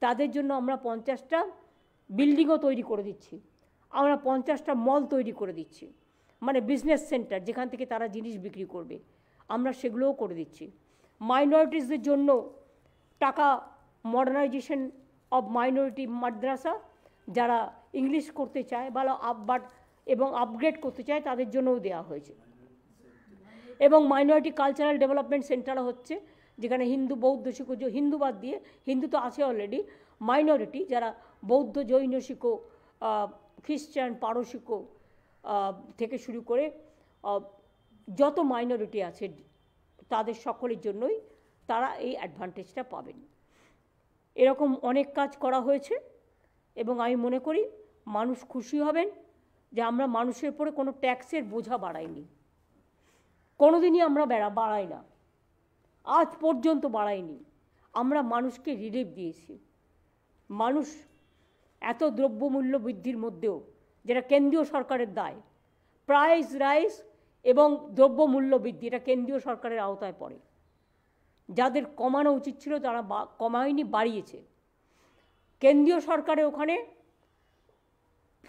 Speaker 1: তাদের জন্য আমরা 50টা বিল্ডিংও তৈরি করে দিচ্ছি, আমরা 50টা মল তৈরি করে দিচ্ছি, মানে বিজনেস সেন্টার যেখান থেকে তারা জিনিস বিক্রি করবে, আমরা সেগুলোও করে দিচ্ছি। মাইনরিটিসদের জন্য টাকা, মডার্নাইজেশন অব মাইনরিটি মাদ্রাসা, যারা ইংলিশ করতে চায় বা এবং আপগ্রেড করতে চায় তাদের জন্যও দেওয়া হয়েছে। এবং মাইনরিটি কালচারাল ডেভেলপমেন্ট সেন্টারও হচ্ছে, যেখানে হিন্দু বৌদ্ধ শিখ, হিন্দু বাদ দিয়ে, হিন্দু তো আছে অলরেডি, মাইনরিটি যারা বৌদ্ধ জৈন শিখ, খ্রিস্টান পারসিক থেকে শুরু করে যত মাইনরিটি আছে তাদের সকলের জন্যই তারা এই অ্যাডভান্টেজটা পাবেন। এরকম অনেক কাজ করা হয়েছে এবং আমি মনে করি মানুষ খুশি হবেন যে আমরা মানুষের উপরে কোনো ট্যাক্সের বোঝা বাড়াইনি, কোনোদিনই আমরা বাড়াই না, আজ পর্যন্ত বাড়াইনি। আমরা মানুষকে রিলিফ দিয়েছি। মানুষ এত দ্রব্যমূল্য বৃদ্ধির মধ্যেও, যেটা কেন্দ্রীয় সরকারের দায়, প্রাইস রাইজ এবং দ্রব্যমূল্য বৃদ্ধি, এটা কেন্দ্রীয় সরকারের আওতায় পড়ে। যাদের কমানো উচিত ছিল তারা কমায়নি, বাড়িয়েছে। কেন্দ্রীয় সরকারের ওখানে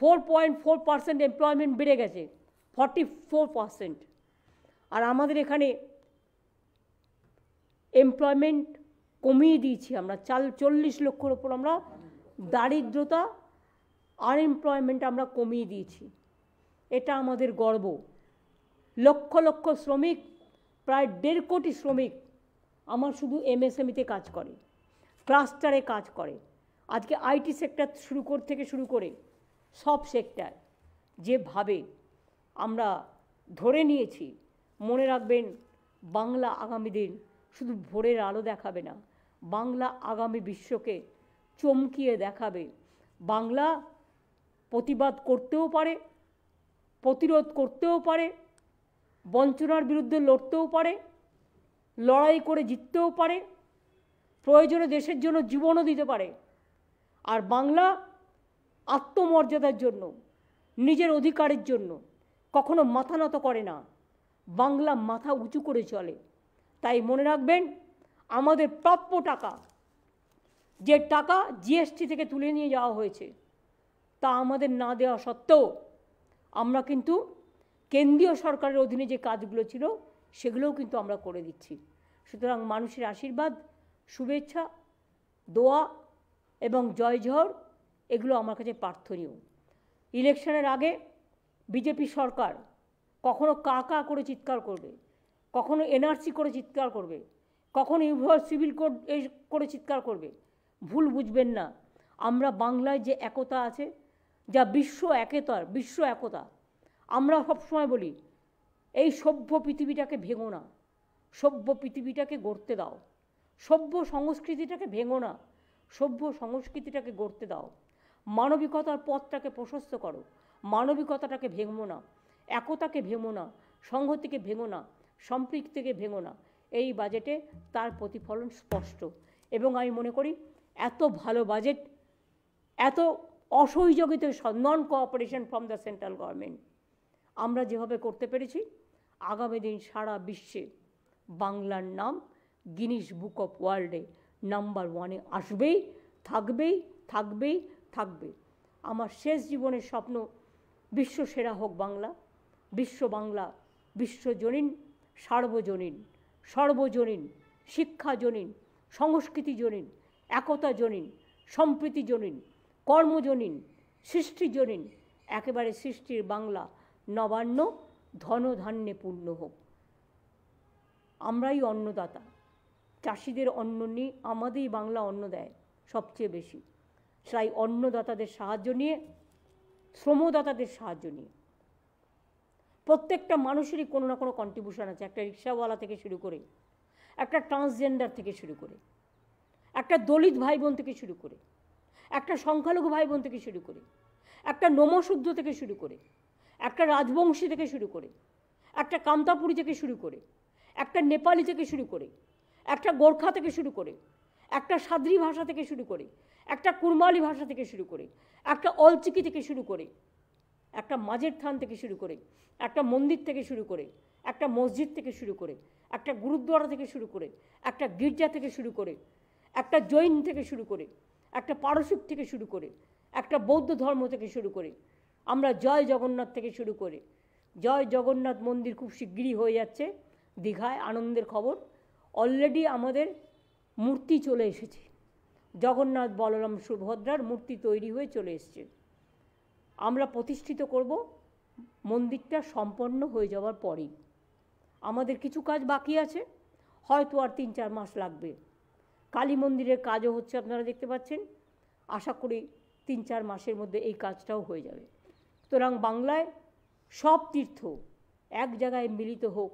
Speaker 1: 4.4% এমপ্লয়মেন্ট বেড়ে গেছে, 44%। আর আমাদের এখানে এমপ্লয়মেন্ট কমিয়ে দিয়েছি আমরা, 40 লক্ষের ওপর আমরা দারিদ্রতা, আনএমপ্লয়মেন্ট আমরা কমিয়ে দিয়েছি। এটা আমাদের গর্ব। লক্ষ লক্ষ শ্রমিক, প্রায় 1.5 কোটি শ্রমিক আমার শুধু এমএসএমইতে কাজ করে, ক্লাস্টারে কাজ করে। আজকে আইটি সেক্টর থেকে শুরু করে সব সেক্টর যেভাবে আমরা ধরে নিয়েছি, মনে রাখবেন বাংলা আগামী দিন শুধু ভোরের আলো দেখাবে না, বাংলা আগামী বিশ্বকে চমকিয়ে দেখাবে। বাংলা প্রতিবাদ করতেও পারে, প্রতিরোধ করতেও পারে, বঞ্চনার বিরুদ্ধে লড়তেও পারে, লড়াই করে জিততেও পারে, প্রয়োজনে দেশের জন্য জীবনও দিতে পারে। আর বাংলা আত্মমর্যাদার জন্য, নিজের অধিকারের জন্য কখনো মাথা নত করে না, বাংলা মাথা উঁচু করে চলে। তাই মনে রাখবেন, আমাদের প্রাপ্য টাকা, যে টাকা জিএসটি থেকে তুলে নিয়ে যাওয়া হয়েছে, তা আমাদের না দেওয়া সত্ত্বেও আমরা কিন্তু কেন্দ্রীয় সরকারের অধীনে যে কাজগুলো ছিল সেগুলোও কিন্তু আমরা করে দিচ্ছি। সুতরাং মানুষের আশীর্বাদ, শুভেচ্ছা, দোয়া এবং জয়ঝড় এগুলো আমার কাছে প্রার্থনীয়। ইলেকশনের আগে বিজেপি সরকার কখনো কা করে চিৎকার করবে, কখনো এনআরসি করে চিৎকার করবে, কখনো ইউনিভার্স সিভিল কোড করে চিৎকার করবে। ভুল বুঝবেন না, আমরা বাংলায় যে একতা আছে, যা বিশ্ব একতা, আমরা সবসময় বলি এই সভ্য পৃথিবীটাকে ভেঙো না, সভ্য পৃথিবীটাকে গড়তে দাও, সভ্য সংস্কৃতিটাকে ভেঙো না, সভ্য সংস্কৃতিটাকে গড়তে দাও, মানবিকতার পথটাকে প্রশস্ত করো, মানবিকতাটাকে ভেঙো না, একতাকে ভেঙো না, সংহতিকে ভেঙো না, সম্পৃক্তিকে ভেঙো না। এই বাজেটে তার প্রতিফলন স্পষ্ট। এবং আমি মনে করি এত ভালো বাজেট, এত অসহযোগিত non cooperation from the central government আমরা যেভাবে করতে পেরেছি, আগামী দিন সারা বিশ্বে বাংলার নাম গিনিস বুক অফ ওয়ার্ল্ডে নাম্বার 1-এ আসবেই, থাকবেই থাকবেই থাকবে। আমার শেষ জীবনের স্বপ্ন বিশ্ব সেরা হোক বাংলা, বাংলা বিশ্বজনীন, সার্বজনীন, সর্বজনীন, শিক্ষাজনীন, সংস্কৃতিজনীন, একতাজনীন, সম্প্রীতিজনীন, কর্মজনীন, সৃষ্টিজনীন, একেবারে সৃষ্টির বাংলা নবান্ন ধনধান্যে পূর্ণ হোক। আমরাই অন্নদাতা, চাষিদের অন্ন নিয়ে আমাদেরই বাংলা অন্ন দেয় সবচেয়ে বেশি। তাই অন্নদাতাদের সাহায্য নিয়ে, শ্রমদাতাদের সাহায্য নিয়ে প্রত্যেকটা মানুষেরই কোনো না কোনো কন্ট্রিবিউশন আছে। একটা রিক্সাওয়ালা থেকে শুরু করে, একটা ট্রান্সজেন্ডার থেকে শুরু করে, একটা দলিত ভাই বোন থেকে শুরু করে, একটা সংখ্যালঘু ভাই বোন থেকে শুরু করে, একটা নমশূদ্র থেকে শুরু করে, একটা রাজবংশী থেকে শুরু করে, একটা কামতাপুরী থেকে শুরু করে, একটা নেপালি থেকে শুরু করে, একটা গোর্খা থেকে শুরু করে, একটা সাদ্রি ভাষা থেকে শুরু করে, একটা কুরমালি ভাষা থেকে শুরু করে, একটা অলচিকি থেকে শুরু করে, একটা মাঝের থান থেকে শুরু করে, একটা মন্দির থেকে শুরু করে, একটা মসজিদ থেকে শুরু করে, একটা গুরুদ্বারা থেকে শুরু করে, একটা গির্জা থেকে শুরু করে, একটা জৈন থেকে শুরু করে, একটা পারসিক থেকে শুরু করে, একটা বৌদ্ধ ধর্ম থেকে শুরু করে, আমরা জয় জগন্নাথ থেকে শুরু করে, জয় জগন্নাথ মন্দির খুব শিগগিরই হয়ে যাচ্ছে দীঘায়, আনন্দের খবর। অলরেডি আমাদের মূর্তি চলে এসেছে, জগন্নাথ বলরাম সুভদ্রার মূর্তি তৈরি হয়ে চলে এসছে। আমরা প্রতিষ্ঠিত করব মন্দিরটা সম্পন্ন হয়ে যাওয়ার পরেই। আমাদের কিছু কাজ বাকি আছে, হয়তো আর 3-4 মাস লাগবে। কালী মন্দিরের কাজও হচ্ছে, আপনারা দেখতে পাচ্ছেন। আশা করি 3-4 মাসের মধ্যে এই কাজটাও হয়ে যাবে। সুতরাং বাংলায় সব তীর্থ এক জায়গায় মিলিত হোক,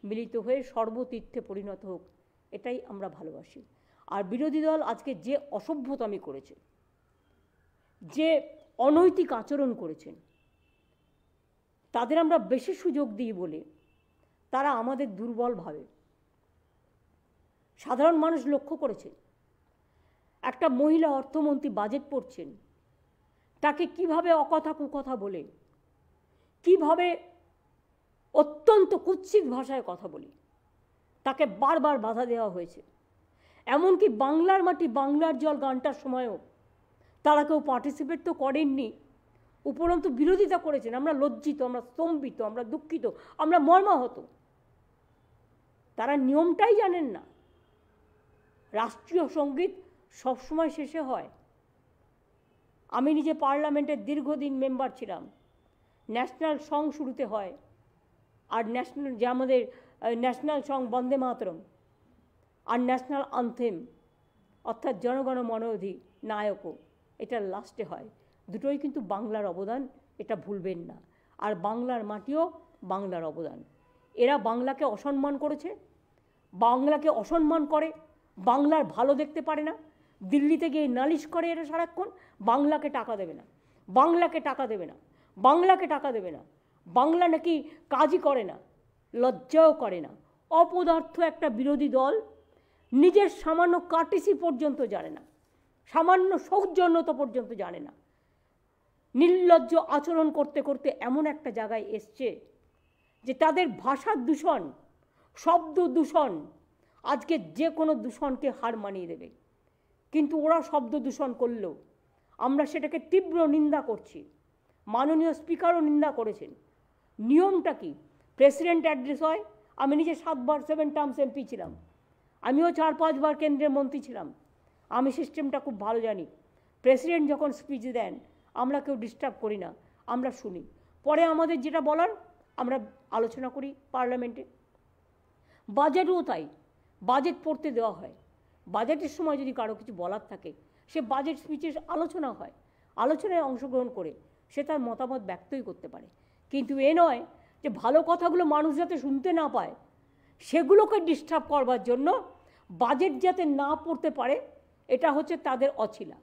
Speaker 1: মিলিত হয়ে সর্বতীর্থে পরিণত হোক, এটাই আমরা ভালোবাসি। আর বিরোধী দল আজকে যে অসভ্যতামি করেছে, যে অনৈতিক আচরণ করেছেন, তাদের আমরা বেশি সুযোগ দিই বলে তারা আমাদের দুর্বল ভাবে। সাধারণ মানুষ লক্ষ্য করেছে, একটা মহিলা অর্থমন্ত্রী বাজেট পড়ছেন, তাকে কিভাবে অকথা কুকথা বলে, কিভাবে অত্যন্ত কুৎসিত ভাষায় কথা বলি, তাকে বারবার বাধা দেওয়া হয়েছে। এমনকি বাংলার মাটি বাংলার জল গানটার সময়ও তারা কেউ পার্টিসিপেট তো করেননি, উপরন্তু বিরোধিতা করেছেন। আমরা লজ্জিত, আমরা স্তম্ভিত, আমরা দুঃখিত, আমরা মর্মাহত। তারা নিয়মটাই জানেন না। রাষ্ট্রীয় সঙ্গীত সবসময় শেষে হয়। আমি নিজে পার্লামেন্টের দীর্ঘদিন মেম্বার ছিলাম। ন্যাশনাল সং শুরুতে হয়, আর ন্যাশনাল যে আমাদের ন্যাশনাল সং বন্দে মাতরম, আর ন্যাশনাল আনথেম অর্থাৎ জনগণ মন অধিনায়কও, এটা লাস্টে হয়। দুটোই কিন্তু বাংলার অবদান, এটা ভুলবেন না। আর বাংলার মাটিও বাংলার অবদান। এরা বাংলাকে অসম্মান করেছে, বাংলাকে অসম্মান করে, বাংলার ভালো দেখতে পারে না। দিল্লিতে গিয়ে নালিশ করে এরা সারাক্ষণ, বাংলাকে টাকা দেবে না, বাংলাকে টাকা দেবে না, বাংলাকে টাকা দেবে না। বাংলা নাকি কাজই করে না, লজ্জাও করে না। অপদার্থ একটা বিরোধী দল, নিজের সামান্য কার্টিসি পর্যন্ত জানে না, সামান্য সৌজন্যতা পর্যন্ত জানে না। নির্লজ্জ আচরণ করতে করতে এমন একটা জায়গায় এসছে যে তাদের ভাষার দূষণ, শব্দ দূষণ আজকে যে কোনো দূষণকে হার মানিয়ে দেবে। কিন্তু ওরা শব্দ দূষণ করলেও আমরা সেটাকে তীব্র নিন্দা করছি। মাননীয় স্পিকারও নিন্দা করেছেন। নিয়মটা কি? প্রেসিডেন্ট অ্যাড্রেস হয়। আমি নিজে 7 বার 7 টার্মস এমপি ছিলাম, আমিও 4-5 বার কেন্দ্রের মন্ত্রী ছিলাম। আমি সিস্টেমটা খুব ভালো জানি। প্রেসিডেন্ট যখন স্পিচ দেন আমরা কেউ ডিস্টার্ব করি না, আমরা শুনি। পরে আমাদের যেটা বলার আমরা আলোচনা করি পার্লামেন্টে। বাজেটও তাই, বাজেট পড়তে দেওয়া হয়। বাজেটের সময় যদি কারো কিছু বলার থাকে, সে বাজেট স্পিচের আলোচনা হয়, আলোচনায় অংশগ্রহণ করে সে তার মতামত ব্যক্তই করতে পারে। কিন্তু এ নয় যে ভালো কথাগুলো মানুষ যাতে শুনতে না পায় সেগুলোকে ডিস্টার্ব করবার জন্য বাজেট যাতে না পড়তে পারে, এটা হচ্ছে তাদের অছিলা।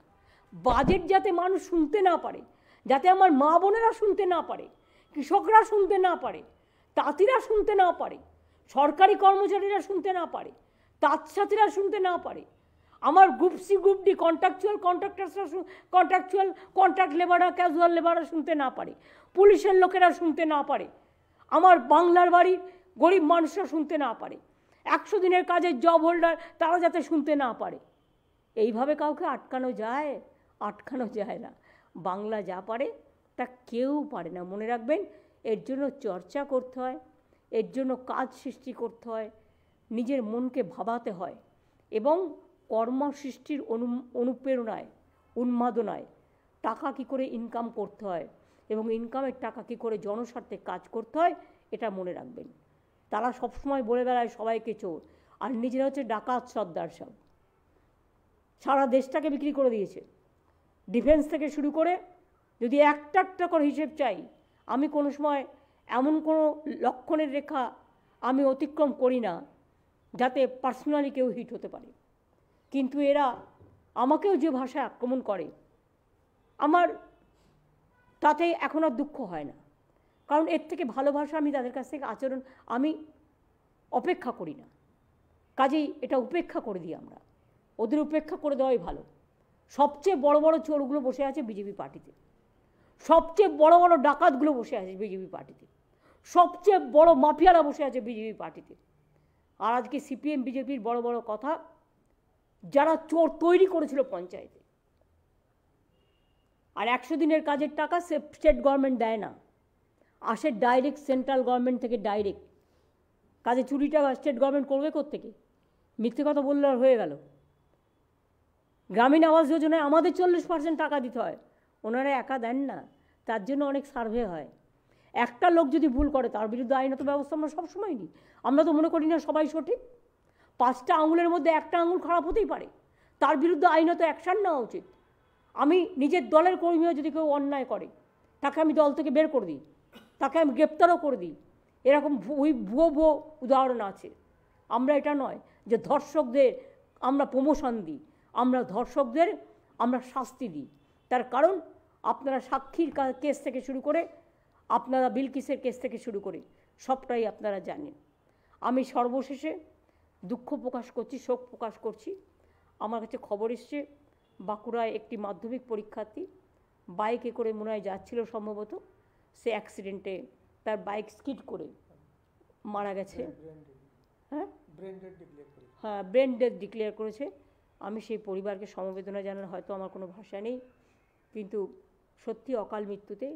Speaker 1: বাজেট যাতে মানুষ শুনতে না পারে, যাতে আমার মা বোনেরা শুনতে না পারে, কৃষকরা শুনতে না পারে, তাঁতিরা শুনতে না পারে, সরকারি কর্মচারীরা শুনতে না পারে, তাঁতসাথীরা শুনতে না পারে, আমার group C group D contract লেবাররা, ক্যাজুয়াল লেবাররা শুনতে না পারে, পুলিশের লোকেরা শুনতে না পারে, আমার বাংলার বাড়ির গরিব মানুষরা শুনতে না পারে, 100 দিনের কাজের জব হোল্ডার তারা যাতে শুনতে না পারে। এইভাবে কাউকে আটকানো যায়? আটকানো যায় না। বাংলা যা পারে তা কেউ পারে না। মনে রাখবেন, এর জন্য চর্চা করতে হয়, এর জন্য কাজ সৃষ্টি করতে হয়, নিজের মনকে ভাবাতে হয় এবং কর্মসৃষ্টির অনুপ্রেরণায়, উন্মাদনায় টাকা কী করে ইনকাম করতে হয় এবং ইনকামের টাকা কী করে জনস্বার্থে কাজ করতে হয় এটা মনে রাখবেন। তারা সবসময় বলে বেড়ায় সবাইকে চোর, আর নিজেরা হচ্ছে ডাকাত সর্দার। সব সারা দেশটাকে বিক্রি করে দিয়েছে। ডিফেন্স থেকে শুরু করে যদি একটা করে হিসেব চাই, আমি কোনো সময় এমন কোনো লক্ষণের রেখা আমি অতিক্রম করি না যাতে পার্সোনালি কেউ হিট হতে পারে। কিন্তু এরা আমাকেও যে ভাষায় আক্রমণ করে, আমার তাতে এখন আর দুঃখ হয় না, কারণ এর থেকে ভালো ভাষা আমি তাদের কাছ থেকে আচরণ আমি অপেক্ষা করি না। কাজেই এটা উপেক্ষা করে দিই আমরা, ওদের উপেক্ষা করে দেওয়াই ভালো। সবচেয়ে বড় বড় চোরগুলো বসে আছে বিজেপি পার্টিতে, সবচেয়ে বড় বড় ডাকাতগুলো বসে আছে বিজেপি পার্টিতে, সবচেয়ে বড় মাফিয়ারা বসে আছে বিজেপি পার্টিতে। আর আজকে সিপিএম বিজেপির বড় বড় কথা, যারা চোর তৈরি করেছিল পঞ্চায়েতে। আর 100 দিনের কাজের টাকা স্টেট গভর্নমেন্ট দেয় না, আসে ডাইরেক্ট সেন্ট্রাল গভর্নমেন্ট থেকে ডাইরেক্ট। কাজে চুরিটা স্টেট গভর্নমেন্ট করবে কোত্থেকে? মিথ্যে কথা বললে আর হয়ে গেল। গ্রামীণ আবাস যোজনায় আমাদের 40% টাকা দিতে হয়, ওনারা একা দেন না, তার জন্য অনেক সার্ভে হয়। একটা লোক যদি ভুল করে তার বিরুদ্ধে আইনত ব্যবস্থা আমরা সবসময় নিই। আমরা তো মনে করি না সবাই সঠিক। 5টা আঙুলের মধ্যে একটা আঙুল খারাপ হতেই পারে, তার বিরুদ্ধে আইনত অ্যাকশান নেওয়া উচিত। আমি নিজের দলের কর্মীও যদি কেউ অন্যায় করে তাকে আমি দল থেকে বের করে দিই, তাকে আমি গ্রেপ্তারও করে দিই। এরকম ভুয়ো উদাহরণ আছে। আমরা এটা নয় যে ধর্ষকদের আমরা প্রমোশন দিই, আমরা ধর্ষকদের আমরা শাস্তি দিই। তার কারণ আপনারা সাক্ষীর কেস থেকে শুরু করে, আপনারা বিলকিসের কেস থেকে শুরু করে সবটাই আপনারা জানেন। আমি সর্বশেষে দুঃখ প্রকাশ করছি, শোক প্রকাশ করছি। আমার কাছে খবর এসছে বাঁকুড়ায় একটি মাধ্যমিক পরীক্ষার্থী বাইকে করে মনে হয় যাচ্ছিল সম্ভবত, সে অ্যাক্সিডেন্টে তার বাইক স্কিড করে মারা গেছে। হ্যাঁ, ব্রেন ডেথ ডিক্লেয়ার করেছে। আমি সেই পরিবারকে সমবেদনা জানার হয়তো আমার কোনো ভাষা নেই। কিন্তু সত্যি অকাল মৃত্যুতে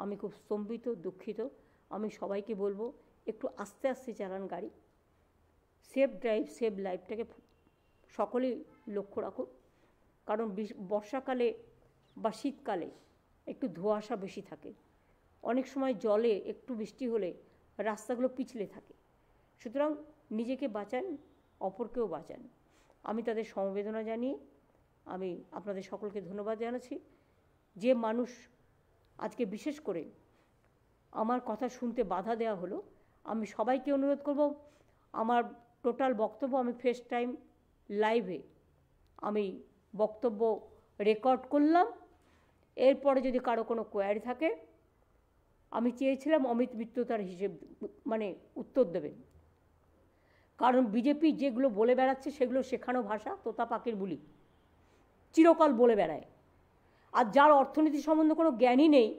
Speaker 1: আমি খুব স্তম্ভিত, দুঃখিত। আমি সবাইকে বলবো একটু আস্তে আস্তে চালান গাড়ি, সেফ ড্রাইভ সেভ লাইফটাকে সকলেই লক্ষ্য রাখুন। কারণ বর্ষাকালে বা শীতকালে একটু ধোঁয়াশা বেশি থাকে, অনেক সময় জলে একটু বৃষ্টি হলে রাস্তাগুলো পিছলে থাকে। সুতরাং নিজেকে বাঁচান, অপরকেও বাঁচান। আমি তাদের সমবেদনা জানিয়ে আমি আপনাদের সকলকে ধন্যবাদ জানাচ্ছি। যে মানুষ আজকে বিশেষ করে আমার কথা শুনতে বাধা দেওয়া হলো, আমি সবাইকে অনুরোধ করব, আমার টোটাল বক্তব্য আমি ফেস টাইম লাইভে আমি বক্তব্য রেকর্ড করলাম। এরপরে যদি কারো কোনো কোয়ারি থাকে, আমি চেয়েছিলাম অমিত মিত্র তার হিসেব মানে উত্তর দেবেন। কারণ বিজেপি যেগুলো বলে বেড়াচ্ছে সেগুলো শেখানো ভাষা, তোতা পাখির বুলি, চিরকাল বলে বেড়ায়। আর যার অর্থনীতি সম্বন্ধে কোনো জ্ঞানই নেই,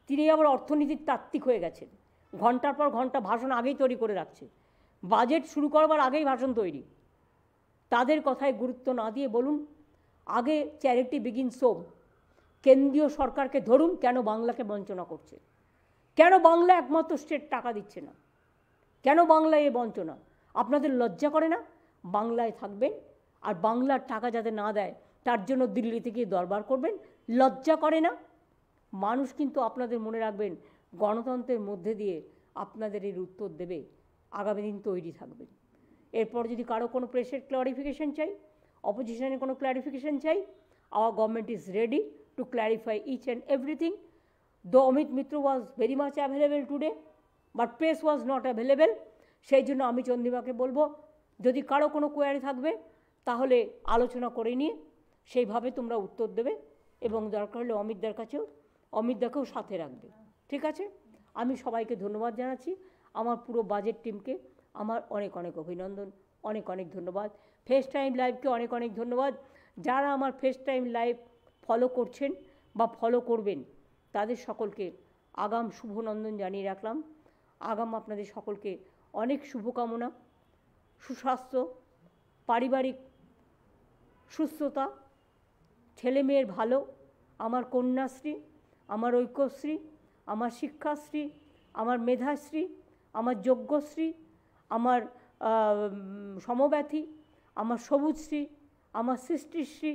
Speaker 1: তিনি আবার অর্থনীতির তাত্ত্বিক হয়ে গেছেন। ঘন্টার পর ঘন্টা ভাষণ আগেই তৈরি করে রাখছে, বাজেট শুরু করবার আগেই ভাষণ তৈরি। তাদের কথায় গুরুত্ব না দিয়ে বলুন, আগে চ্যারিটি বিগিনস হোম। কেন্দ্রীয় সরকারকে ধরুন, কেন বাংলাকে বঞ্চনা করছে, কেন বাংলা একমাত্র স্টেট টাকা দিচ্ছে না, কেন বাংলায় এ বঞ্চনা? আপনাদের লজ্জা করে না? বাংলায় থাকবেন আর বাংলার টাকা যাতে না দেয় তার জন্য দিল্লিতে গিয়ে দরবার করবেন, লজ্জা করে না? মানুষ কিন্তু আপনাদের মনে রাখবেন, গণতন্ত্রের মধ্যে দিয়ে আপনাদের এর উত্তর দেবে, আগামী দিন তৈরি থাকবেন। এরপর যদি কারো কোনো প্রেসের ক্লারিফিকেশন চাই, অপোজিশনের কোনো ক্লারিফিকেশন চাই, our government is ready to clarify each and everything. Though Amit Mitra was very much available today, but press was not available. সেই জন্য আমি চন্দ্রিমাকে বলবো, যদি কারো কোনো কোয়ারি থাকবে তাহলে আলোচনা করে নিয়ে সেইভাবে তোমরা উত্তর দেবে, এবং দরকার হলে অমিতদার কাছেও, অমিতদাকেও সাথে রাখবে। ঠিক আছে? আমি সবাইকে ধন্যবাদ জানাচ্ছি। আমার পুরো বাজেট টিমকে আমার অনেক অনেক অভিনন্দন, অনেক অনেক ধন্যবাদ। ফেস টাইম লাইভকে অনেক অনেক ধন্যবাদ। যারা আমার ফেস টাইম লাইভ ফলো করছেন বা ফলো করবেন, তাদের সকলকে আগাম শুভনন্দন জানিয়ে রাখলাম। আগাম আপনাদের সকলকে অনেক শুভকামনা, সুস্বাস্থ্য, পারিবারিক সুস্থতা, ছেলে মেয়ের ভালো, আমার কন্যাশ্রী, আমার ঐক্যশ্রী, আমার শিক্ষাশ্রী, আমার মেধাশ্রী, আমার যজ্ঞশ্রী, আমার সমব্যথী, আমার সবুজশ্রী, আমার সৃষ্টিশ্রী,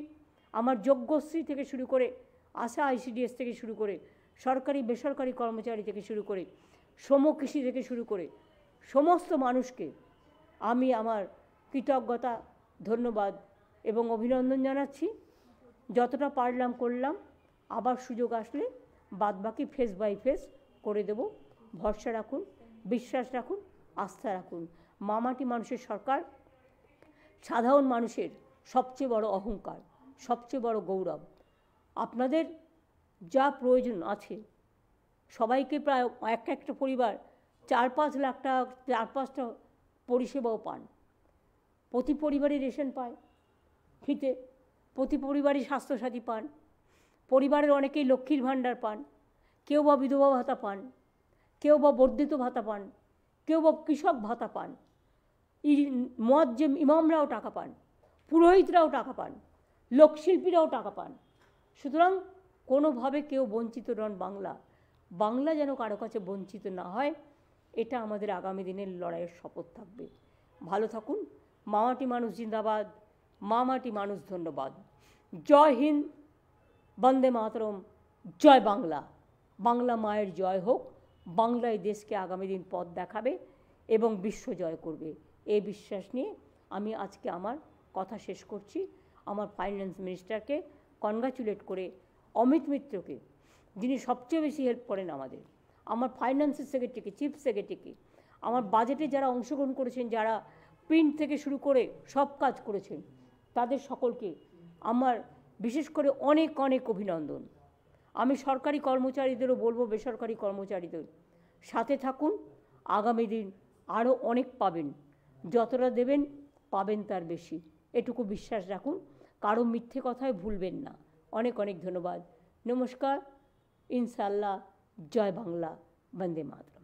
Speaker 1: আমার যজ্ঞশ্রী থেকে শুরু করে আশা আইসিডিএস থেকে শুরু করে সরকারি বেসরকারি কর্মচারী থেকে শুরু করে শ্রমকৃষি থেকে শুরু করে সমস্ত মানুষকে আমি আমার কৃতজ্ঞতা, ধন্যবাদ এবং অভিনন্দন জানাচ্ছি। যতটা পারলাম করলাম, আবার সুযোগ আসলে বাদবাকি ফেস বাই ফেস করে দেব। ভরসা রাখুন, বিশ্বাস রাখুন, আস্থা রাখুন। মামাটি মানুষের সরকার সাধারণ মানুষের সবচেয়ে বড় অহংকার, সবচেয়ে বড় গৌরব। আপনাদের যা প্রয়োজন আছে, সবাইকে প্রায় একটা পরিবার 4-5 লাখ টাকা, 4-5টা পরিষেবাও পান। প্রতি পরিবারই রেশন পায় ফ্রিতে, প্রতি পরিবারই স্বাস্থ্যসাথী পান, পরিবারের অনেকেই লক্ষ্মীর ভাণ্ডার পান, কেউ বা বিধবা ভাতা পান, কেউ বা বর্ধিত ভাতা পান, কেউ বা কৃষক ভাতা পান, মুয়াজ্জেম ইমামরাও টাকা পান, পুরোহিতরাও টাকা পান, লোকশিল্পীরাও টাকা পান। সুতরাং কোনোভাবে কেউ বঞ্চিত নন। বাংলা যেন কারো কাছে বঞ্চিত না হয়, এটা আমাদের আগামী দিনের লড়াইয়ের শপথ থাকবে। ভালো থাকুন। মামাটি মানুষ জিন্দাবাদ, মামাটি মানুষ ধন্যবাদ। জয় হিন্দ, বন্দে মাতরম, জয় বাংলা। বাংলা মায়ের জয় হোক। বাংলায় দেশকে আগামী দিন পথ দেখাবে এবং বিশ্ব জয় করবে, এই বিশ্বাস নিয়ে আমি আজকে আমার কথা শেষ করছি। আমার ফাইন্যান্স মিনিস্টারকে কনগ্রাচুলেট করে, অমিত মিত্রকে, যিনি সবচেয়ে বেশি হেল্প করেন আমাদের, আমার ফাইন্যান্সের সেক্রেটারিকে, চিফ সেক্রেটারিকে, আমার বাজেটে যারা অংশগ্রহণ করেছেন, যারা প্রিন্ট থেকে শুরু করে সব কাজ করেছেন, তাদের সকলকে আমার বিশেষ করে অনেক অনেক অভিনন্দন। আমি সরকারি কর্মচারীদেরও বলবো, বেসরকারি কর্মচারীদের সাথে থাকুন। আগামী দিন আরও অনেক পাবেন, যতটা দেবেন পাবেন তার বেশি, এটুকু বিশ্বাস রাখুন। কারো মিথ্যে কথায় ভুলবেন না। অনেক অনেক ধন্যবাদ। নমস্কার। ইনশাআল্লাহ। জয় বাংলা। বন্দে মাতরম।